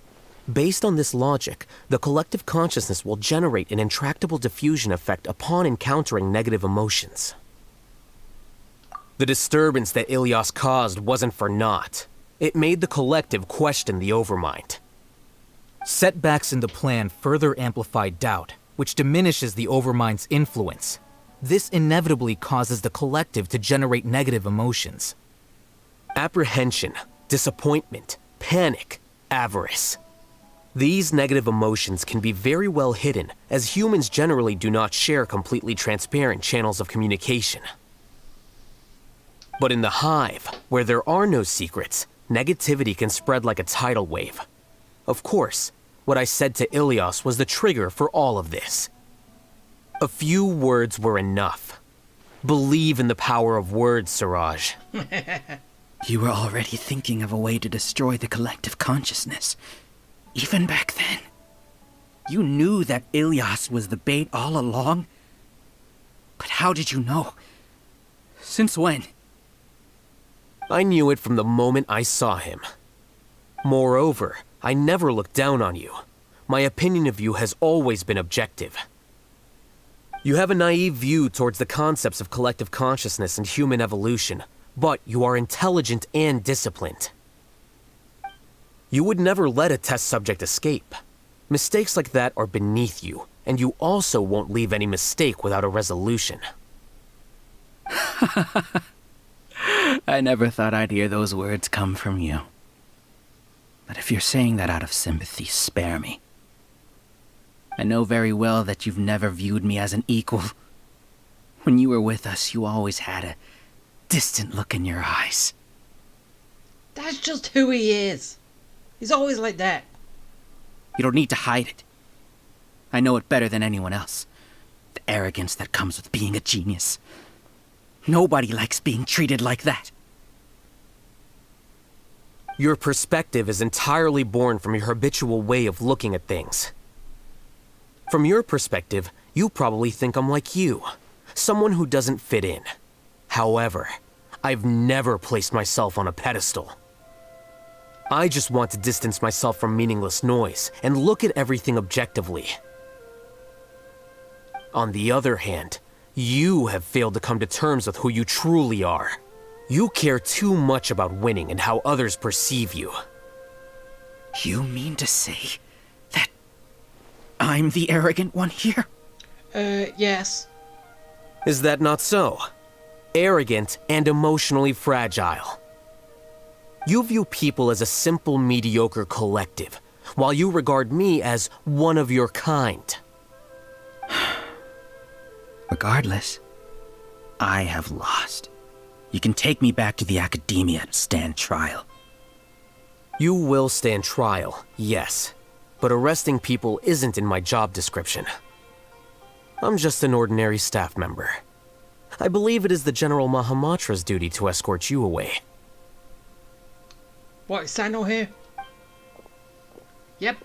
Based on this logic, the collective consciousness will generate an intractable diffusion effect upon encountering negative emotions. The disturbance that Ilias caused wasn't for naught. It made the collective question the Overmind. Setbacks in the plan further amplify doubt, which diminishes the Overmind's influence. This inevitably causes the collective to generate negative emotions. Apprehension, disappointment, panic, avarice. These negative emotions can be very well hidden, as humans generally do not share completely transparent channels of communication. But in the hive, where there are no secrets, negativity can spread like a tidal wave. Of course, what I said to Ilias was the trigger for all of this. A few words were enough. Believe in the power of words, Siraj. You were already thinking of a way to destroy the collective consciousness. Even back then. You knew that Ilias was the bait all along? But how did you know? Since when? I knew it from the moment I saw him. Moreover, I never looked down on you. My opinion of you has always been objective. You have a naive view towards the concepts of collective consciousness and human evolution, but you are intelligent and disciplined. You would never let a test subject escape. Mistakes like that are beneath you, and you also won't leave any mistake without a resolution. I never thought I'd hear those words come from you. But if you're saying that out of sympathy, spare me. I know very well that you've never viewed me as an equal. When you were with us, you always had a distant look in your eyes. That's just who he is. He's always like that. You don't need to hide it. I know it better than anyone else. The arrogance that comes with being a genius. Nobody likes being treated like that. Your perspective is entirely born from your habitual way of looking at things. From your perspective, you probably think I'm like you, someone who doesn't fit in. However, I've never placed myself on a pedestal. I just want to distance myself from meaningless noise and look at everything objectively. On the other hand, you have failed to come to terms with who you truly are. You care too much about winning and how others perceive you. You mean to say that I'm the arrogant one here? Yes. Is that not so? Arrogant and emotionally fragile. You view people as a simple, mediocre collective, while you regard me as one of your kind. Regardless, I have lost. You can take me back to the academia and stand trial. You will stand trial, yes. But arresting people isn't in my job description. I'm just an ordinary staff member. I believe it is the General Mahamatra's duty to escort you away. What, is Sino here? Yep.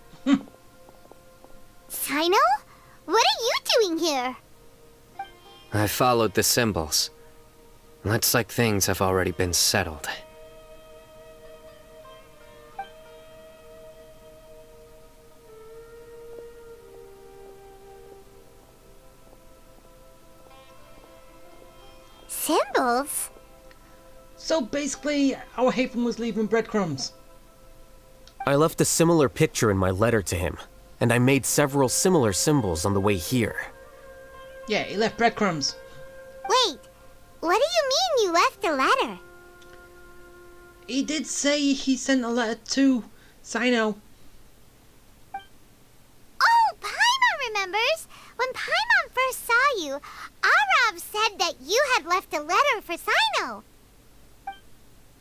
Sino? What are you doing here? I followed the symbols. Looks like things have already been settled. Symbols? So basically, our Hafen was leaving breadcrumbs. I left a similar picture in my letter to him, and I made several similar symbols on the way here. Yeah, he left breadcrumbs. Wait, what do you mean you left a letter? He did say he sent a letter to Sino. Oh, Paimon remembers! When Paimon first saw you, Arav said that you had left a letter for Sino.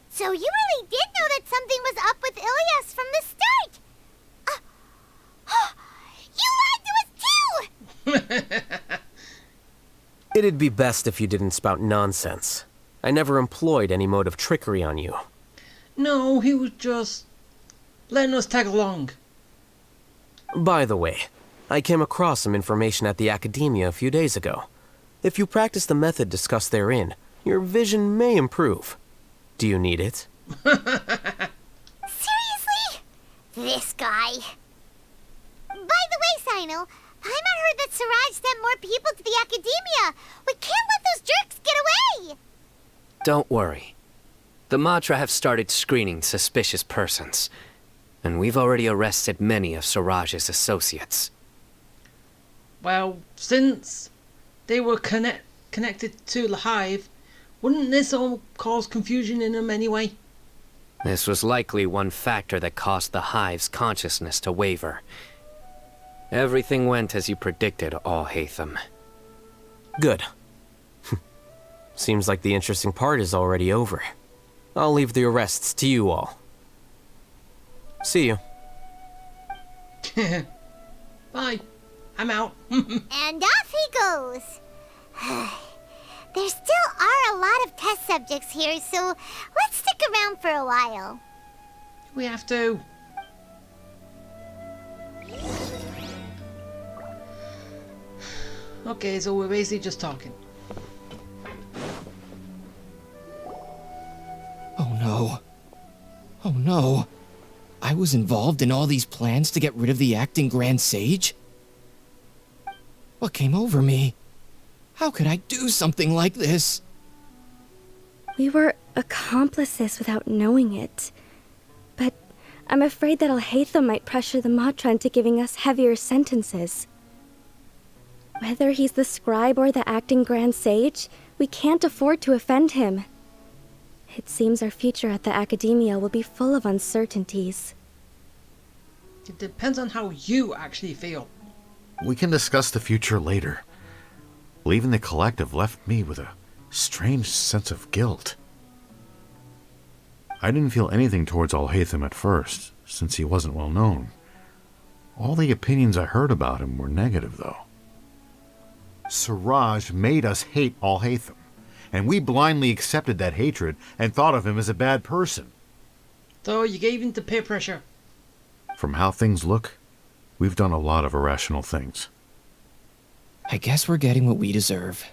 So you really did know that something was up with Ilias from the start! You lied to us too! It'd be best if you didn't spout nonsense. I never employed any mode of trickery on you. No, he was just letting us tag along. By the way, I came across some information at the Academia a few days ago. If you practice the method discussed therein, your vision may improve. Do you need it? Seriously? This guy. the way, Sino, Paimon heard that Siraj sent more people to the Academia. We can't let those jerks get away! Don't worry. The Matra have started screening suspicious persons, and we've already arrested many of Siraj's associates. Well, since they were connected to the Hive, wouldn't this all cause confusion in them anyway? This was likely one factor that caused the Hive's consciousness to waver. Everything went as you predicted, Alhaitham. Good. Seems like the interesting part is already over. I'll leave the arrests to you all. See you. Bye. I'm out. And off he goes. There still are a lot of test subjects here, so let's stick around for a while. We have to. Okay, so we're basically just talking. Oh no. Oh no. I was involved in all these plans to get rid of the acting Grand Sage? What came over me? How could I do something like this? We were accomplices without knowing it. But I'm afraid that Alhaitham might pressure the Matra into giving us heavier sentences. Whether he's the scribe or the acting Grand Sage, we can't afford to offend him. It seems our future at the Academia will be full of uncertainties. It depends on how you actually feel. We can discuss the future later. Leaving the collective left me with a strange sense of guilt. I didn't feel anything towards Alhaitham at first, since he wasn't well known. All the opinions I heard about him were negative, though. Siraj made us hate Alhaitham, and we blindly accepted that hatred and thought of him as a bad person. So you gave in to peer pressure. From how things look, we've done a lot of irrational things. I guess we're getting what we deserve.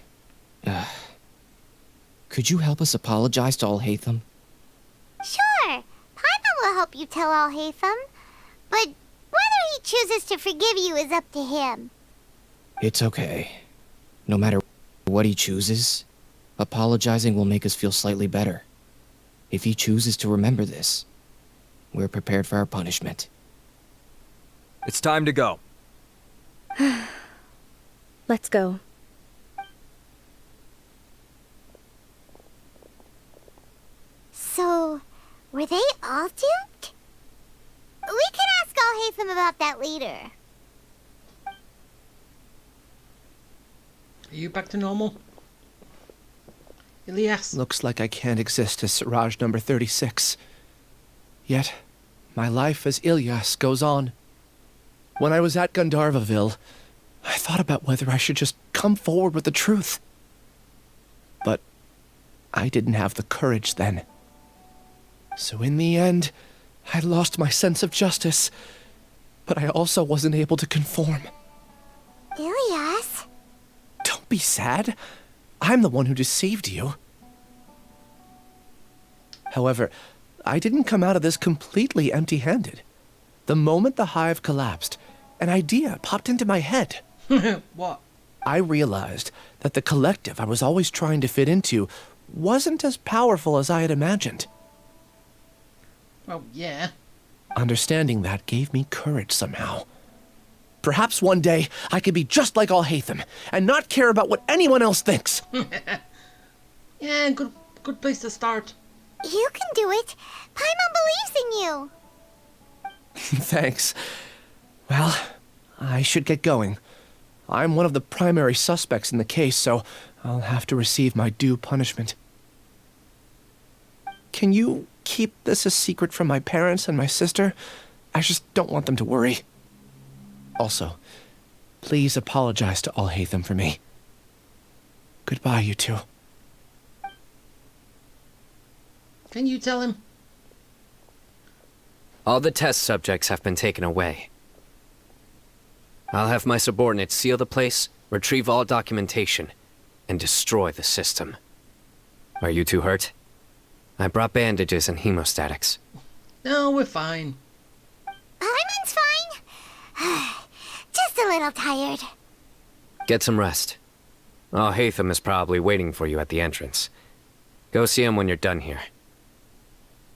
Could you help us apologize to Alhaitham? Sure, Paimon will help you tell Alhaitham, but whether he chooses to forgive you is up to him. It's okay. No matter what he chooses, apologizing will make us feel slightly better. If he chooses to remember this, we're prepared for our punishment. It's time to go. Let's go. So, were they all duped? We can ask Alhaitham about that later. Are you back to normal? Elias? Looks like I can't exist as Siraj number 36. Yet, my life as Ilyas goes on. When I was at Gandharvaville, I thought about whether I should just come forward with the truth. But I didn't have the courage then. So in the end, I lost my sense of justice, but I also wasn't able to conform. Ilyas? Don't be sad. I'm the one who deceived you. However, I didn't come out of this completely empty-handed. The moment the hive collapsed, an idea popped into my head. What? I realized that the collective I was always trying to fit into wasn't as powerful as I had imagined. Well, yeah. Understanding that gave me courage somehow. Perhaps one day I could be just like Alhaitham and not care about what anyone else thinks. Yeah, good place to start. You can do it. Paimon believes in you. Thanks. Well, I should get going. I'm one of the primary suspects in the case, so I'll have to receive my due punishment. Can you keep this a secret from my parents and my sister? I just don't want them to worry. Also, please apologize to Alhaitham for me. Goodbye, you two. Can you tell him? All the test subjects have been taken away. I'll have my subordinates seal the place, retrieve all documentation, and destroy the system. Are you two hurt? I brought bandages and hemostatics. No, we're fine. Paimon's fine. a little tired. Get some rest. Hatham is probably waiting for you at the entrance. Go see him when you're done here.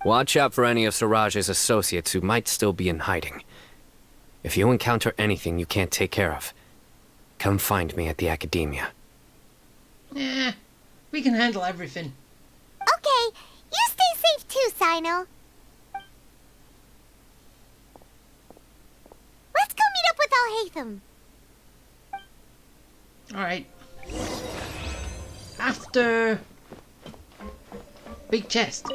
Watch out for any of Siraj's associates who might still be in hiding. If you encounter anything you can't take care of, come find me at the Academia. Yeah, we can handle everything. Okay, you stay safe too, Sino. Let's go meet up with Al-Hatham. Alright. After... Big chest.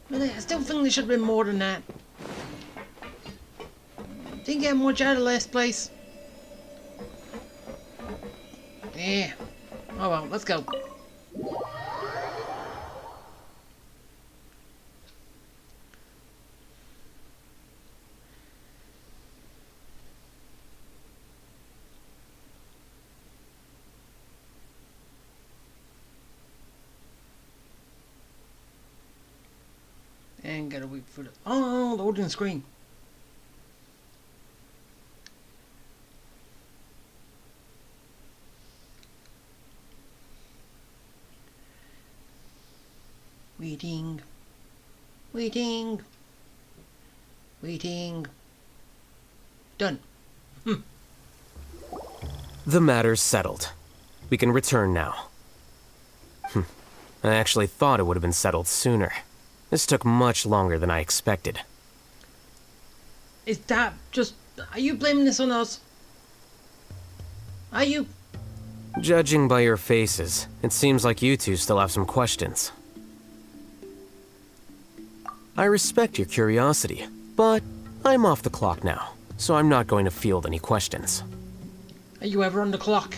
Really, I still think there should have been more than that. Didn't get much out of last place. Yeah. Oh well, let's go. And gotta wait for the loading screen. Waiting. Waiting. Waiting. Done. The matter's settled. We can return now. I actually thought it would have been settled sooner. This took much longer than I expected. Is that just... Are you blaming this on us? Are you? Judging by your faces, it seems like you two still have some questions. I respect your curiosity, but I'm off the clock now, so I'm not going to field any questions. Are you ever on the clock?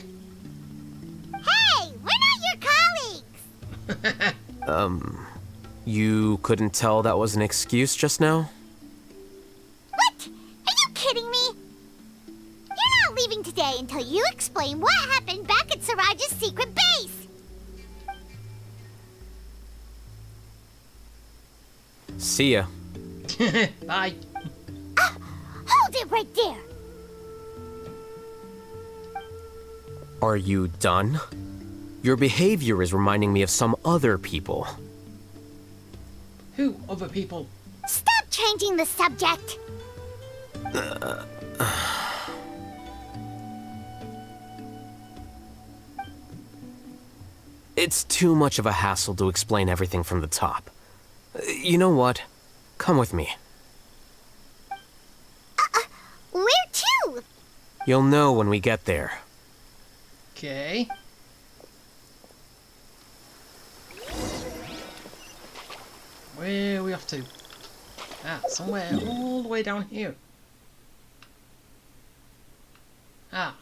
Hey, we're not your colleagues! You couldn't tell that was an excuse just now? What? Are you kidding me? You're not leaving today until you explain what happened back at Siraj's secret base! See ya. Bye. Hold it right there! Are you done? Your behavior is reminding me of some other people. Who other people? Stop changing the subject! It's too much of a hassle to explain everything from the top. You know what? Come with me. Where to? You'll know when we get there. Okay. Where are we off to? Ah, somewhere all the way down here. Ah.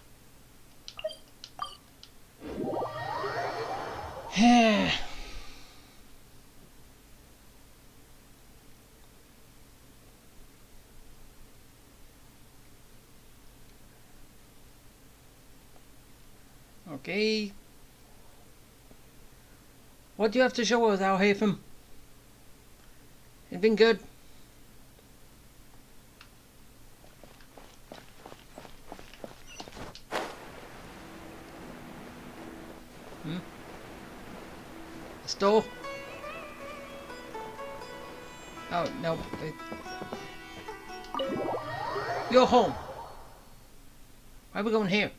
Okay. What do you have to show us, Al-Hatham? It's been good. The store? Oh, no. You're home. Why are we going here?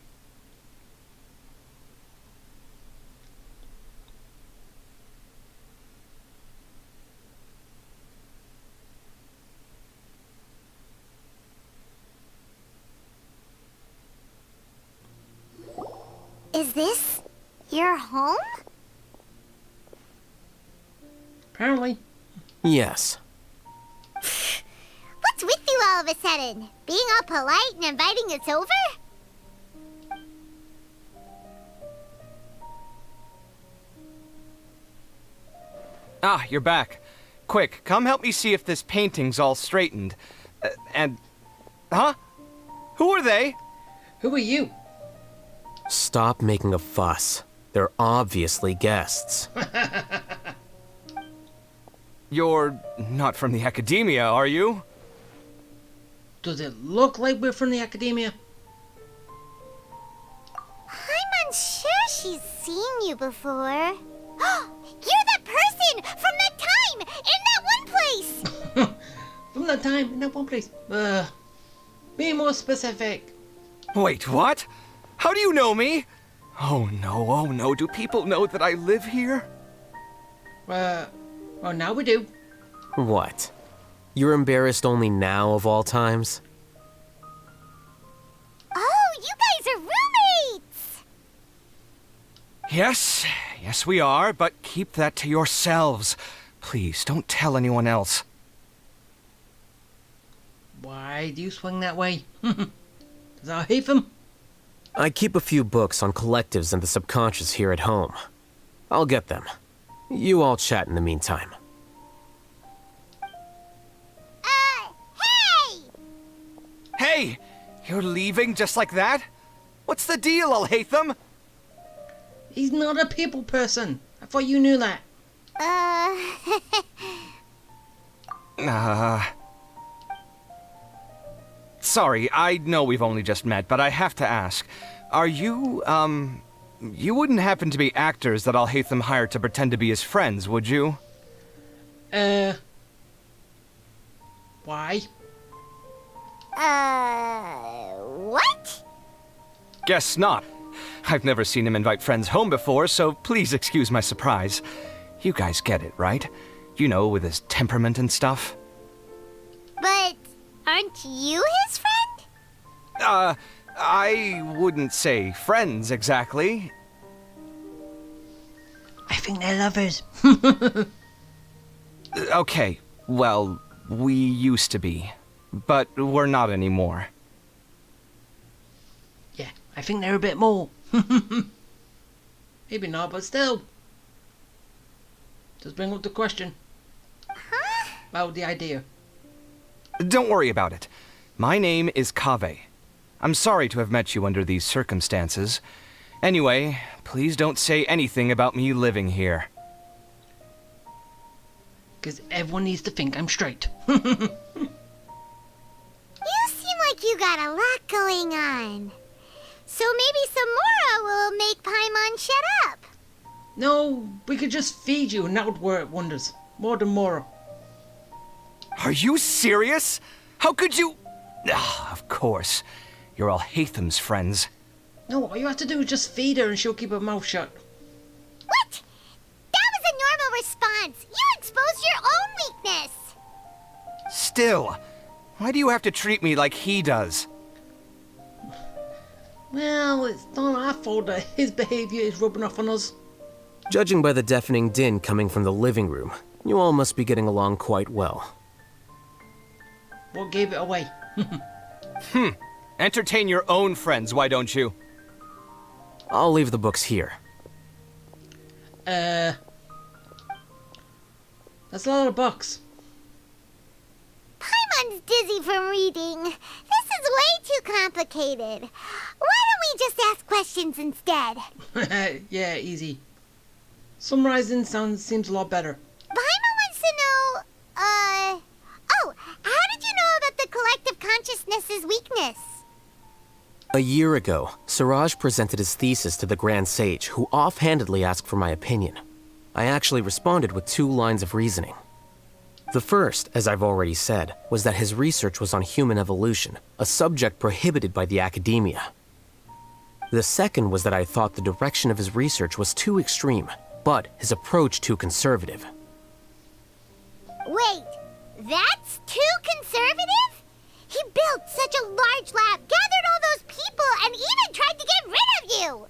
Is this your home? Apparently. Yes. What's with you all of a sudden? Being all polite and inviting us over? Ah, you're back. Quick, come help me see if this painting's all straightened. Huh? Who are they? Who are you? Stop making a fuss. They're obviously guests. You're not from the Academia, are you? Does it look like we're from the academia? I'm unsure she's seen you before. You're that person from that time in that one place! From that time in that one place. Be more specific. Wait, what? How do you know me? Oh no, do people know that I live here? Well, now we do. What? You're embarrassed only now of all times? Oh, you guys are roommates! Yes we are, but keep that to yourselves. Please, don't tell anyone else. Why do you swing that way? Does that hate them? I keep a few books on collectives and the subconscious here at home. I'll get them. You all chat in the meantime. Hey! You're leaving just like that? What's the deal, Alhaitham? He's not a people person. I thought you knew that. Sorry, I know we've only just met, but I have to ask. Are you, you wouldn't happen to be actors that Alhaitham hired to pretend to be his friends, would you? Why? What? Guess not. I've never seen him invite friends home before, so please excuse my surprise. You guys get it, right? You know, with his temperament and stuff. But aren't you his friend? I wouldn't say friends exactly. I think they're lovers. Okay, well, we used to be, but we're not anymore. Yeah, I think they're a bit more. Maybe not, but still. Just bring up the question. About the idea. Don't worry about it. My name is Kaveh. I'm sorry to have met you under these circumstances. Anyway, please don't say anything about me living here. Because everyone needs to think I'm straight. You seem like you got a lot going on. So maybe Samora will make Paimon shut up. No, we could just feed you and that would work wonders. More than more. Are you serious? How could you... Of course. You're Alhaitham's friends. No, all you have to do is just feed her and she'll keep her mouth shut. What? That was a normal response. You exposed your own weakness. Still, why do you have to treat me like he does? Well, it's not our fault that his behavior is rubbing off on us. Judging by the deafening din coming from the living room, you all must be getting along quite well. What gave it away? Entertain your own friends, why don't you? I'll leave the books here. That's a lot of books. Paimon's dizzy from reading. This is way too complicated. Why don't we just ask questions instead? Yeah, easy. Summarizing seems a lot better. Paimon wants to know, oh, how did you know about the collective consciousness's weakness? A year ago, Siraj presented his thesis to the Grand Sage, who offhandedly asked for my opinion. I actually responded with 2 lines of reasoning. The first, as I've already said, was that his research was on human evolution, a subject prohibited by the academia. The second was that I thought the direction of his research was too extreme, but his approach too conservative. Wait, that's too conservative? He built such a large lab, gathered all those people, and even tried to get rid of you!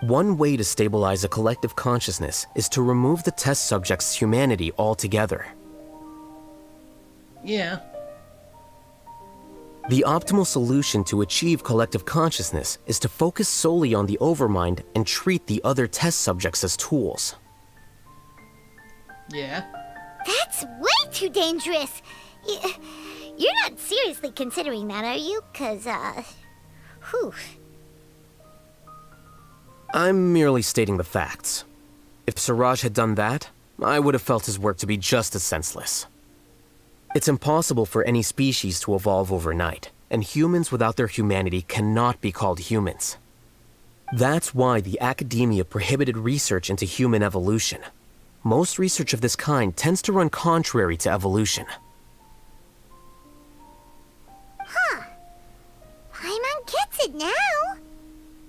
One way to stabilize a collective consciousness is to remove the test subject's humanity altogether. Yeah. The optimal solution to achieve collective consciousness is to focus solely on the overmind and treat the other test subjects as tools. Yeah. That's way too dangerous! You're not seriously considering that, are you? 'Cause, whew. I'm merely stating the facts. If Siraj had done that, I would have felt his work to be just as senseless. It's impossible for any species to evolve overnight, and humans without their humanity cannot be called humans. That's why the academia prohibited research into human evolution. Most research of this kind tends to run contrary to evolution. Huh. Paimon gets it now.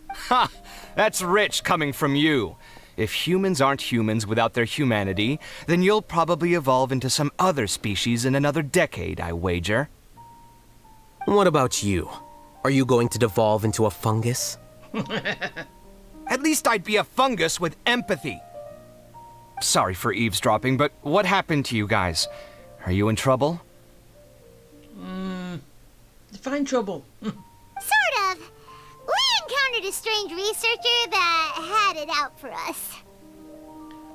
Ha! That's rich coming from you. If humans aren't humans without their humanity, then you'll probably evolve into some other species in another decade, I wager. What about you? Are you going to devolve into a fungus? At least I'd be a fungus with empathy. Sorry for eavesdropping, but what happened to you guys? Are you in trouble? Define trouble. Sort of. We encountered a strange researcher that had it out for us.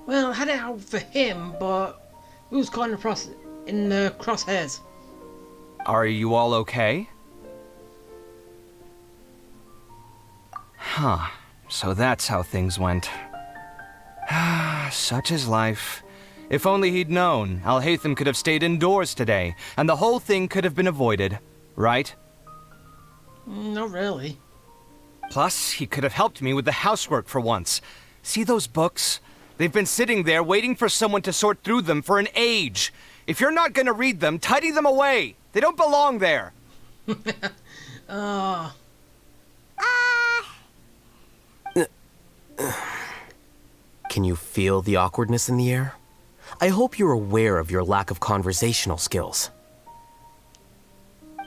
Well, I had it out for him, but we was caught in the crosshairs. Are you all okay? Huh. So that's how things went. Such is life. If only he'd known, Alhaitham could have stayed indoors today, and the whole thing could have been avoided, right? Not really. Plus, he could have helped me with the housework for once. See those books? They've been sitting there waiting for someone to sort through them for an age. If you're not gonna read them, tidy them away. They don't belong there. Can you feel the awkwardness in the air? I hope you're aware of your lack of conversational skills.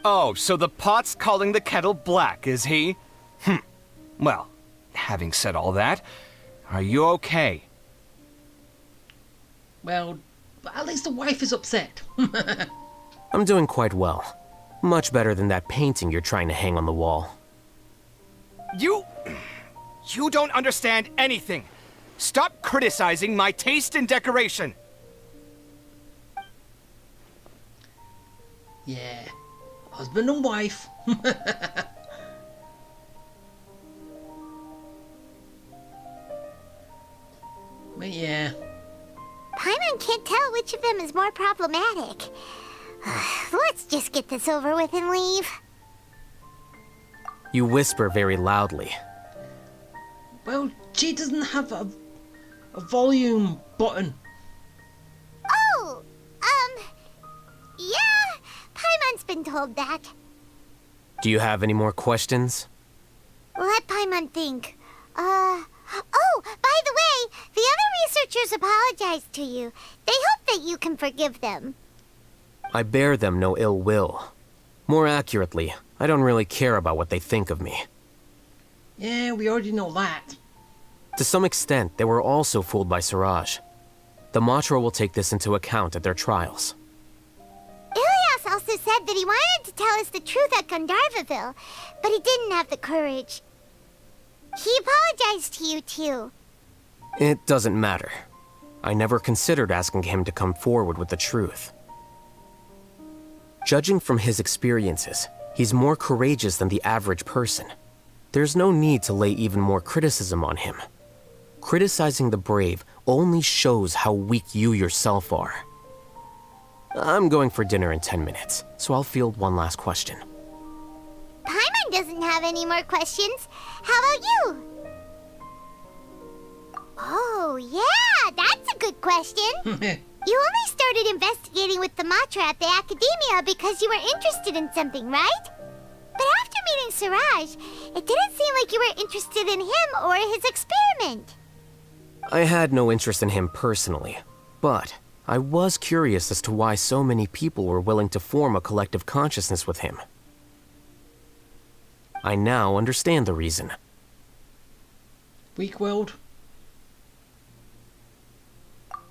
Oh, so the pot's calling the kettle black, is he? Well, having said all that, are you okay? Well, at least the wife is upset. I'm doing quite well. Much better than that painting you're trying to hang on the wall. You don't understand anything. Stop criticizing my taste in decoration. Yeah, husband and wife. But yeah. Paimon can't tell which of them is more problematic. Let's just get this over with and leave. You whisper very loudly. Well, she doesn't have a volume button. Oh, yeah, Paimon's been told that. Do you have any more questions? Let Paimon think. Oh, by the way, the other researchers apologized to you. They hope that you can forgive them. I bear them no ill will. More accurately, I don't really care about what they think of me. Yeah, we already know that. To some extent, they were also fooled by Siraj. The Matra will take this into account at their trials. Ilias also said that he wanted to tell us the truth at Gandharvaville, but he didn't have the courage. He apologized to you, too. It doesn't matter. I never considered asking him to come forward with the truth. Judging from his experiences, he's more courageous than the average person. There's no need to lay even more criticism on him. Criticizing the brave only shows how weak you yourself are. I'm going for dinner in 10 minutes, so I'll field one last question. Paimon doesn't have any more questions. How about you? Oh, yeah, that's a good question. You only started investigating with the Matra at the Academia because you were interested in something, right? But after meeting Siraj, it didn't seem like you were interested in him or his experiment. I had no interest in him personally, but I was curious as to why so many people were willing to form a collective consciousness with him. I now understand the reason. Weak willed?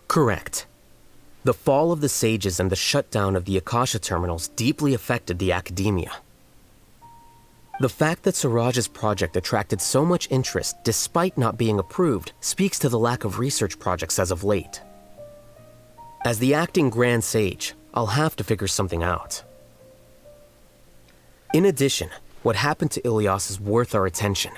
Correct. The fall of the sages and the shutdown of the Akasha terminals deeply affected the Academia. The fact that Siraj's project attracted so much interest despite not being approved speaks to the lack of research projects as of late. As the acting Grand Sage, I'll have to figure something out. In addition, what happened to Ilias is worth our attention.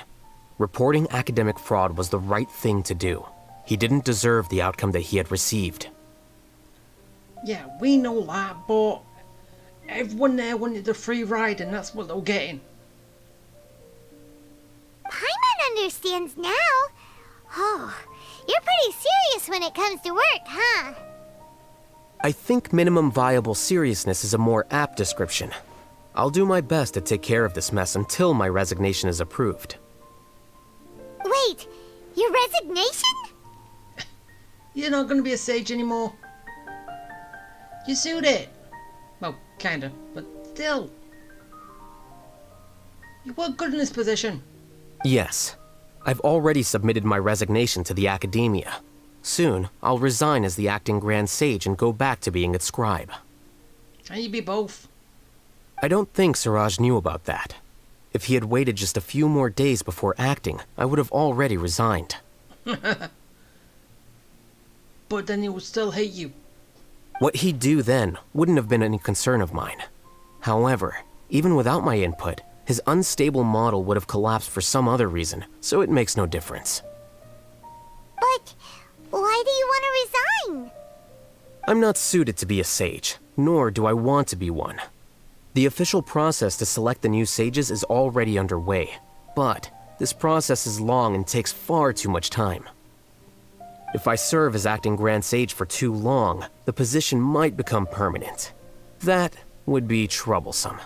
Reporting academic fraud was the right thing to do. He didn't deserve the outcome that he had received. Yeah, we know that, but Everyone there wanted a free ride, and that's what they're getting. Paimon understands now. Oh, you're pretty serious when it comes to work, huh? I think minimum viable seriousness is a more apt description. I'll do my best to take care of this mess until my resignation is approved. Wait, your resignation? You're not going to be a sage anymore. You sued it. Well, kinda, but still. You were good in this position. Yes. I've already submitted my resignation to the Academia. Soon, I'll resign as the acting Grand Sage and go back to being its scribe. Can you be both? I don't think Siraj knew about that. If he had waited just a few more days before acting, I would have already resigned. But then he would still hate you. What he'd do then wouldn't have been any concern of mine. However, even without my input, his unstable model would have collapsed for some other reason, so it makes no difference. But why do you want to resign? I'm not suited to be a sage, nor do I want to be one. The official process to select the new sages is already underway, but this process is long and takes far too much time. If I serve as acting Grand Sage for too long, the position might become permanent. That would be troublesome.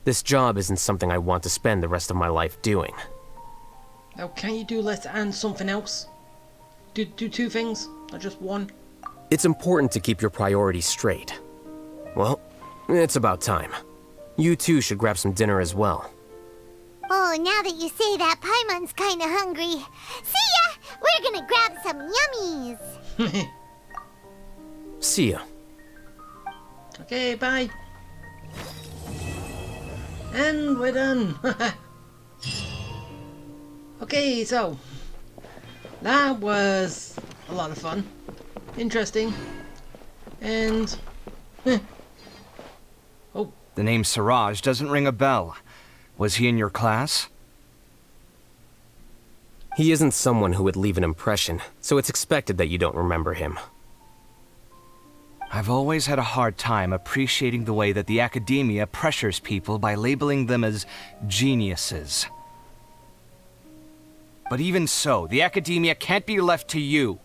This job isn't something I want to spend the rest of my life doing. Now, can you do less and something else? Do two things, not just one? It's important to keep your priorities straight. Well, it's about time. You two should grab some dinner as well. Oh, now that you say that, Paimon's kinda hungry. See ya! We're gonna grab some yummies! See ya. Okay, bye. And we're done. Okay, so that was a lot of fun, interesting, and oh, the name Siraj doesn't ring a bell. Was he in your class? He isn't someone who would leave an impression, so it's expected that you don't remember him. I've always had a hard time appreciating the way that the Academia pressures people by labeling them as geniuses. But even so, the Academia can't be left to you.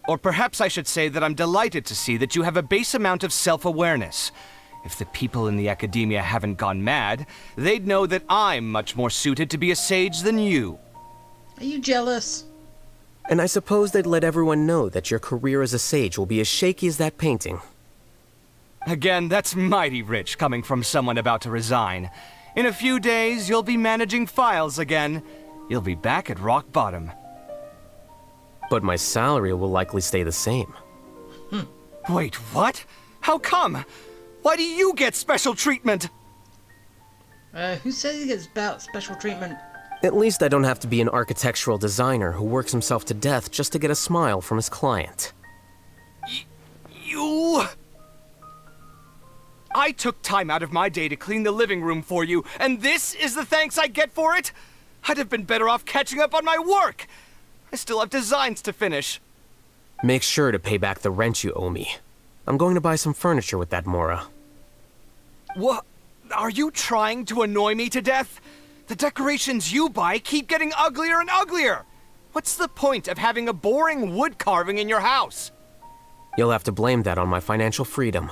Or perhaps I should say that I'm delighted to see that you have a base amount of self-awareness. If the people in the Academia haven't gone mad, they'd know that I'm much more suited to be a sage than you. Are you jealous? And I suppose they'd let everyone know that your career as a sage will be as shaky as that painting. Again, that's mighty rich coming from someone about to resign. In a few days, you'll be managing files again. You'll be back at rock bottom. But my salary will likely stay the same. Wait, what? How come? Why do you get special treatment? Who says he gets special treatment? At least I don't have to be an architectural designer who works himself to death just to get a smile from his client. You... I took time out of my day to clean the living room for you, and this is the thanks I get for it? I'd have been better off catching up on my work. I still have designs to finish. Make sure to pay back the rent you owe me. I'm going to buy some furniture with that Mora. What? Are you trying to annoy me to death? The decorations you buy keep getting uglier and uglier. What's the point of having a boring wood carving in your house? You'll have to blame that on my financial freedom.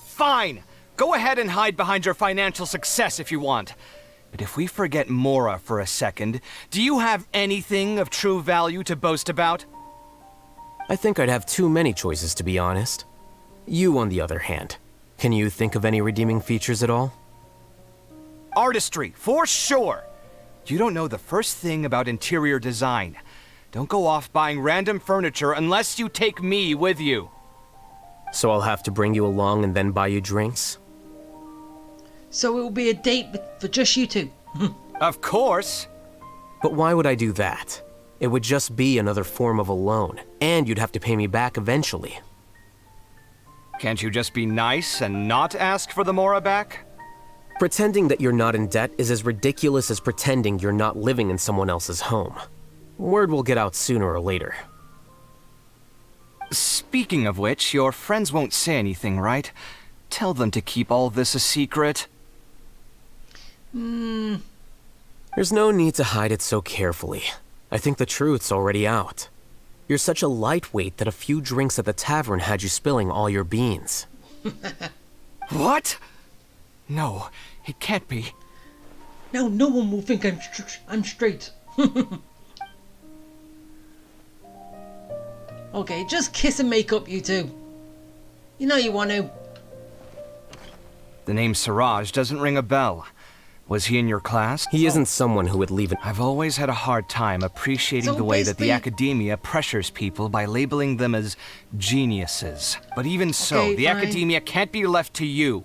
Fine. Go ahead and hide behind your financial success if you want. But if we forget Mora for a second, do you have anything of true value to boast about? I think I'd have too many choices, to be honest. You, on the other hand, can you think of any redeeming features at all? Artistry, for sure. You don't know the first thing about interior design. Don't go off buying random furniture unless you take me with you. So I'll have to bring you along and then buy you drinks? So it will be a date for just you two? Of course. But why would I do that? It would just be another form of a loan, and you'd have to pay me back eventually. Can't you just be nice and not ask for the Mora back? Pretending that you're not in debt is as ridiculous as pretending you're not living in someone else's home. Word will get out sooner or later. Speaking of which, your friends won't say anything, right? Tell them to keep all this a secret. There's no need to hide it so carefully. I think the truth's already out. You're such a lightweight that a few drinks at the tavern had you spilling all your beans. What? No, it can't be. Now no one will think I'm straight. Okay, just kiss and make up, you two. You know you want to. The name Siraj doesn't ring a bell. Was he in your class? He isn't someone who would leave it. I've always had a hard time appreciating the way that the academia pressures people by labeling them as geniuses. But even so, the academia can't be left to you.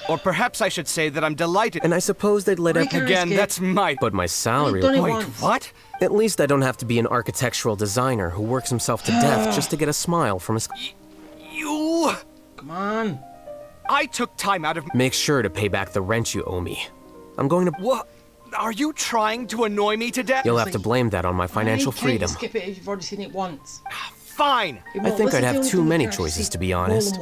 Or perhaps I should say that I'm delighted. And I suppose they'd let it again. That's my. But my salary. Wait, what? At least I don't have to be an architectural designer who works himself to death just to get a smile from his. You. Come on. I took time out of. Make sure to pay back the rent you owe me. I'm going to. What? Are you trying to annoy me to death? You'll have to blame that on my financial freedom. Skip it if you've already seen it once. Fine. I think I'd have too many choices, to be honest.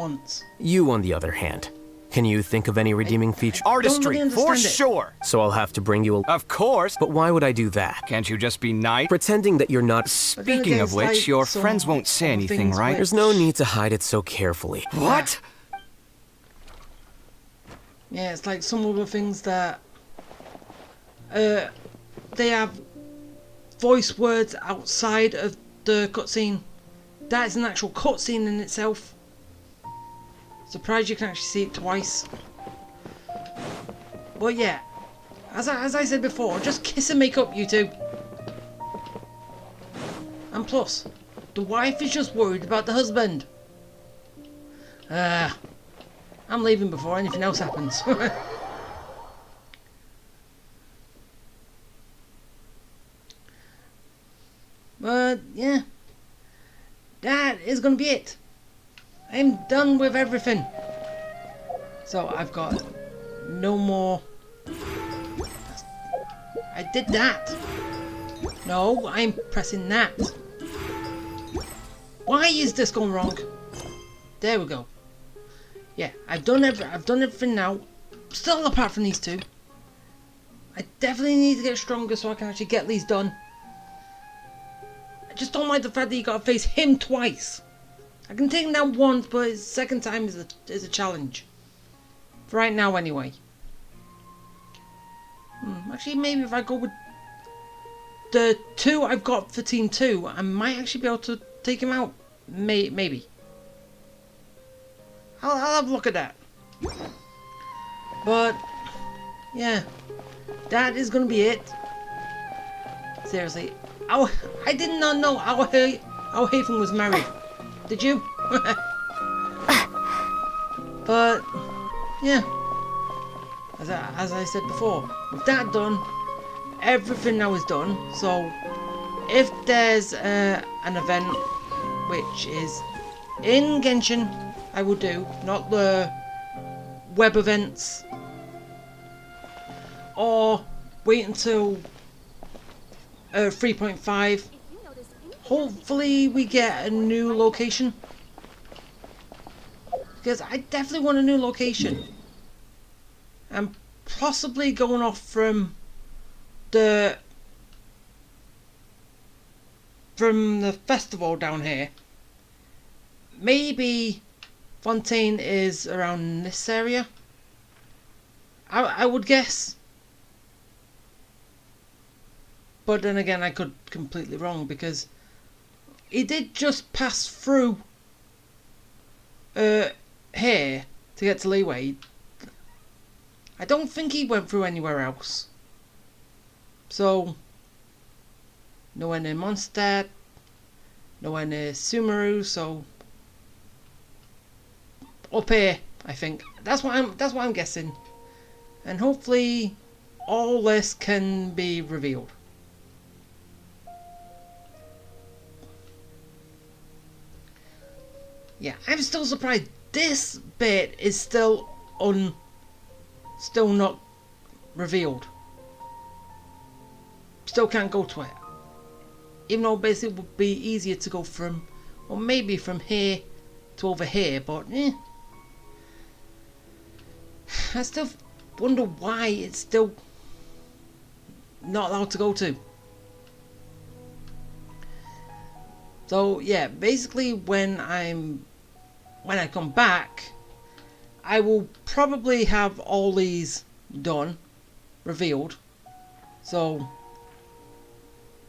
You, on the other hand. Can you think of any redeeming feature? Artistry, for sure. So I'll have to bring you a... Of course. But why would I do that? Can't you just be nice? Pretending that you're not... Speaking of which, your friends won't say anything, right? There's no need to hide it so carefully. What? Yeah, it's like some other things that... they have voice words outside of the cutscene. That is an actual cutscene in itself. Surprised you can actually see it twice. But yeah, as I said before, just kiss and make up, you two. And plus, the wife is just worried about the husband. I'm leaving before anything else happens. But yeah, that is gonna be it. I'm done with everything. So I've got no more. I did that. No, I'm pressing that. Why is this going wrong? There we go. Yeah, I've done everything now. Still apart from these two. I definitely need to get stronger so I can actually get these done. I just don't like the fact that you gotta face him twice. I can take him down once, but his second time is a challenge. For right now, anyway. Actually, maybe if I go with the two I've got for Team 2, I might actually be able to take him out. Maybe. I'll have a look at that. But, yeah. That is going to be it. Seriously. I did not know our Haven was married. Did you? But, yeah. As I said before, with that done, everything now is done. So, if there's an event which is in Genshin, I will do, not the web events, or wait until 3.5. Hopefully we get a new location, because I definitely want a new location. I'm possibly going off from the festival down here. Maybe Fontaine is around this area. I would guess. But then again, I could be completely wrong, because he did just pass through here to get to Leeway. I don't think he went through anywhere else. So, nowhere near Mondstadt, nowhere near Sumeru, so up here, I think. That's what I'm guessing. And hopefully all this can be revealed. Yeah, I'm still surprised this bit is still not revealed. Still can't go to it. Even though basically it would be easier to go from Or maybe from here to over here, but I still wonder why it's still not allowed to go to. So yeah, basically when I come back, I will probably have all these done, revealed, so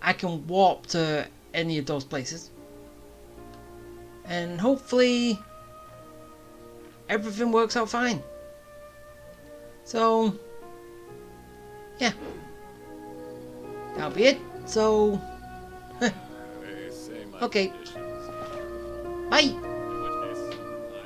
I can warp to any of those places, and hopefully everything works out fine. So yeah, that'll be it. So okay, bye.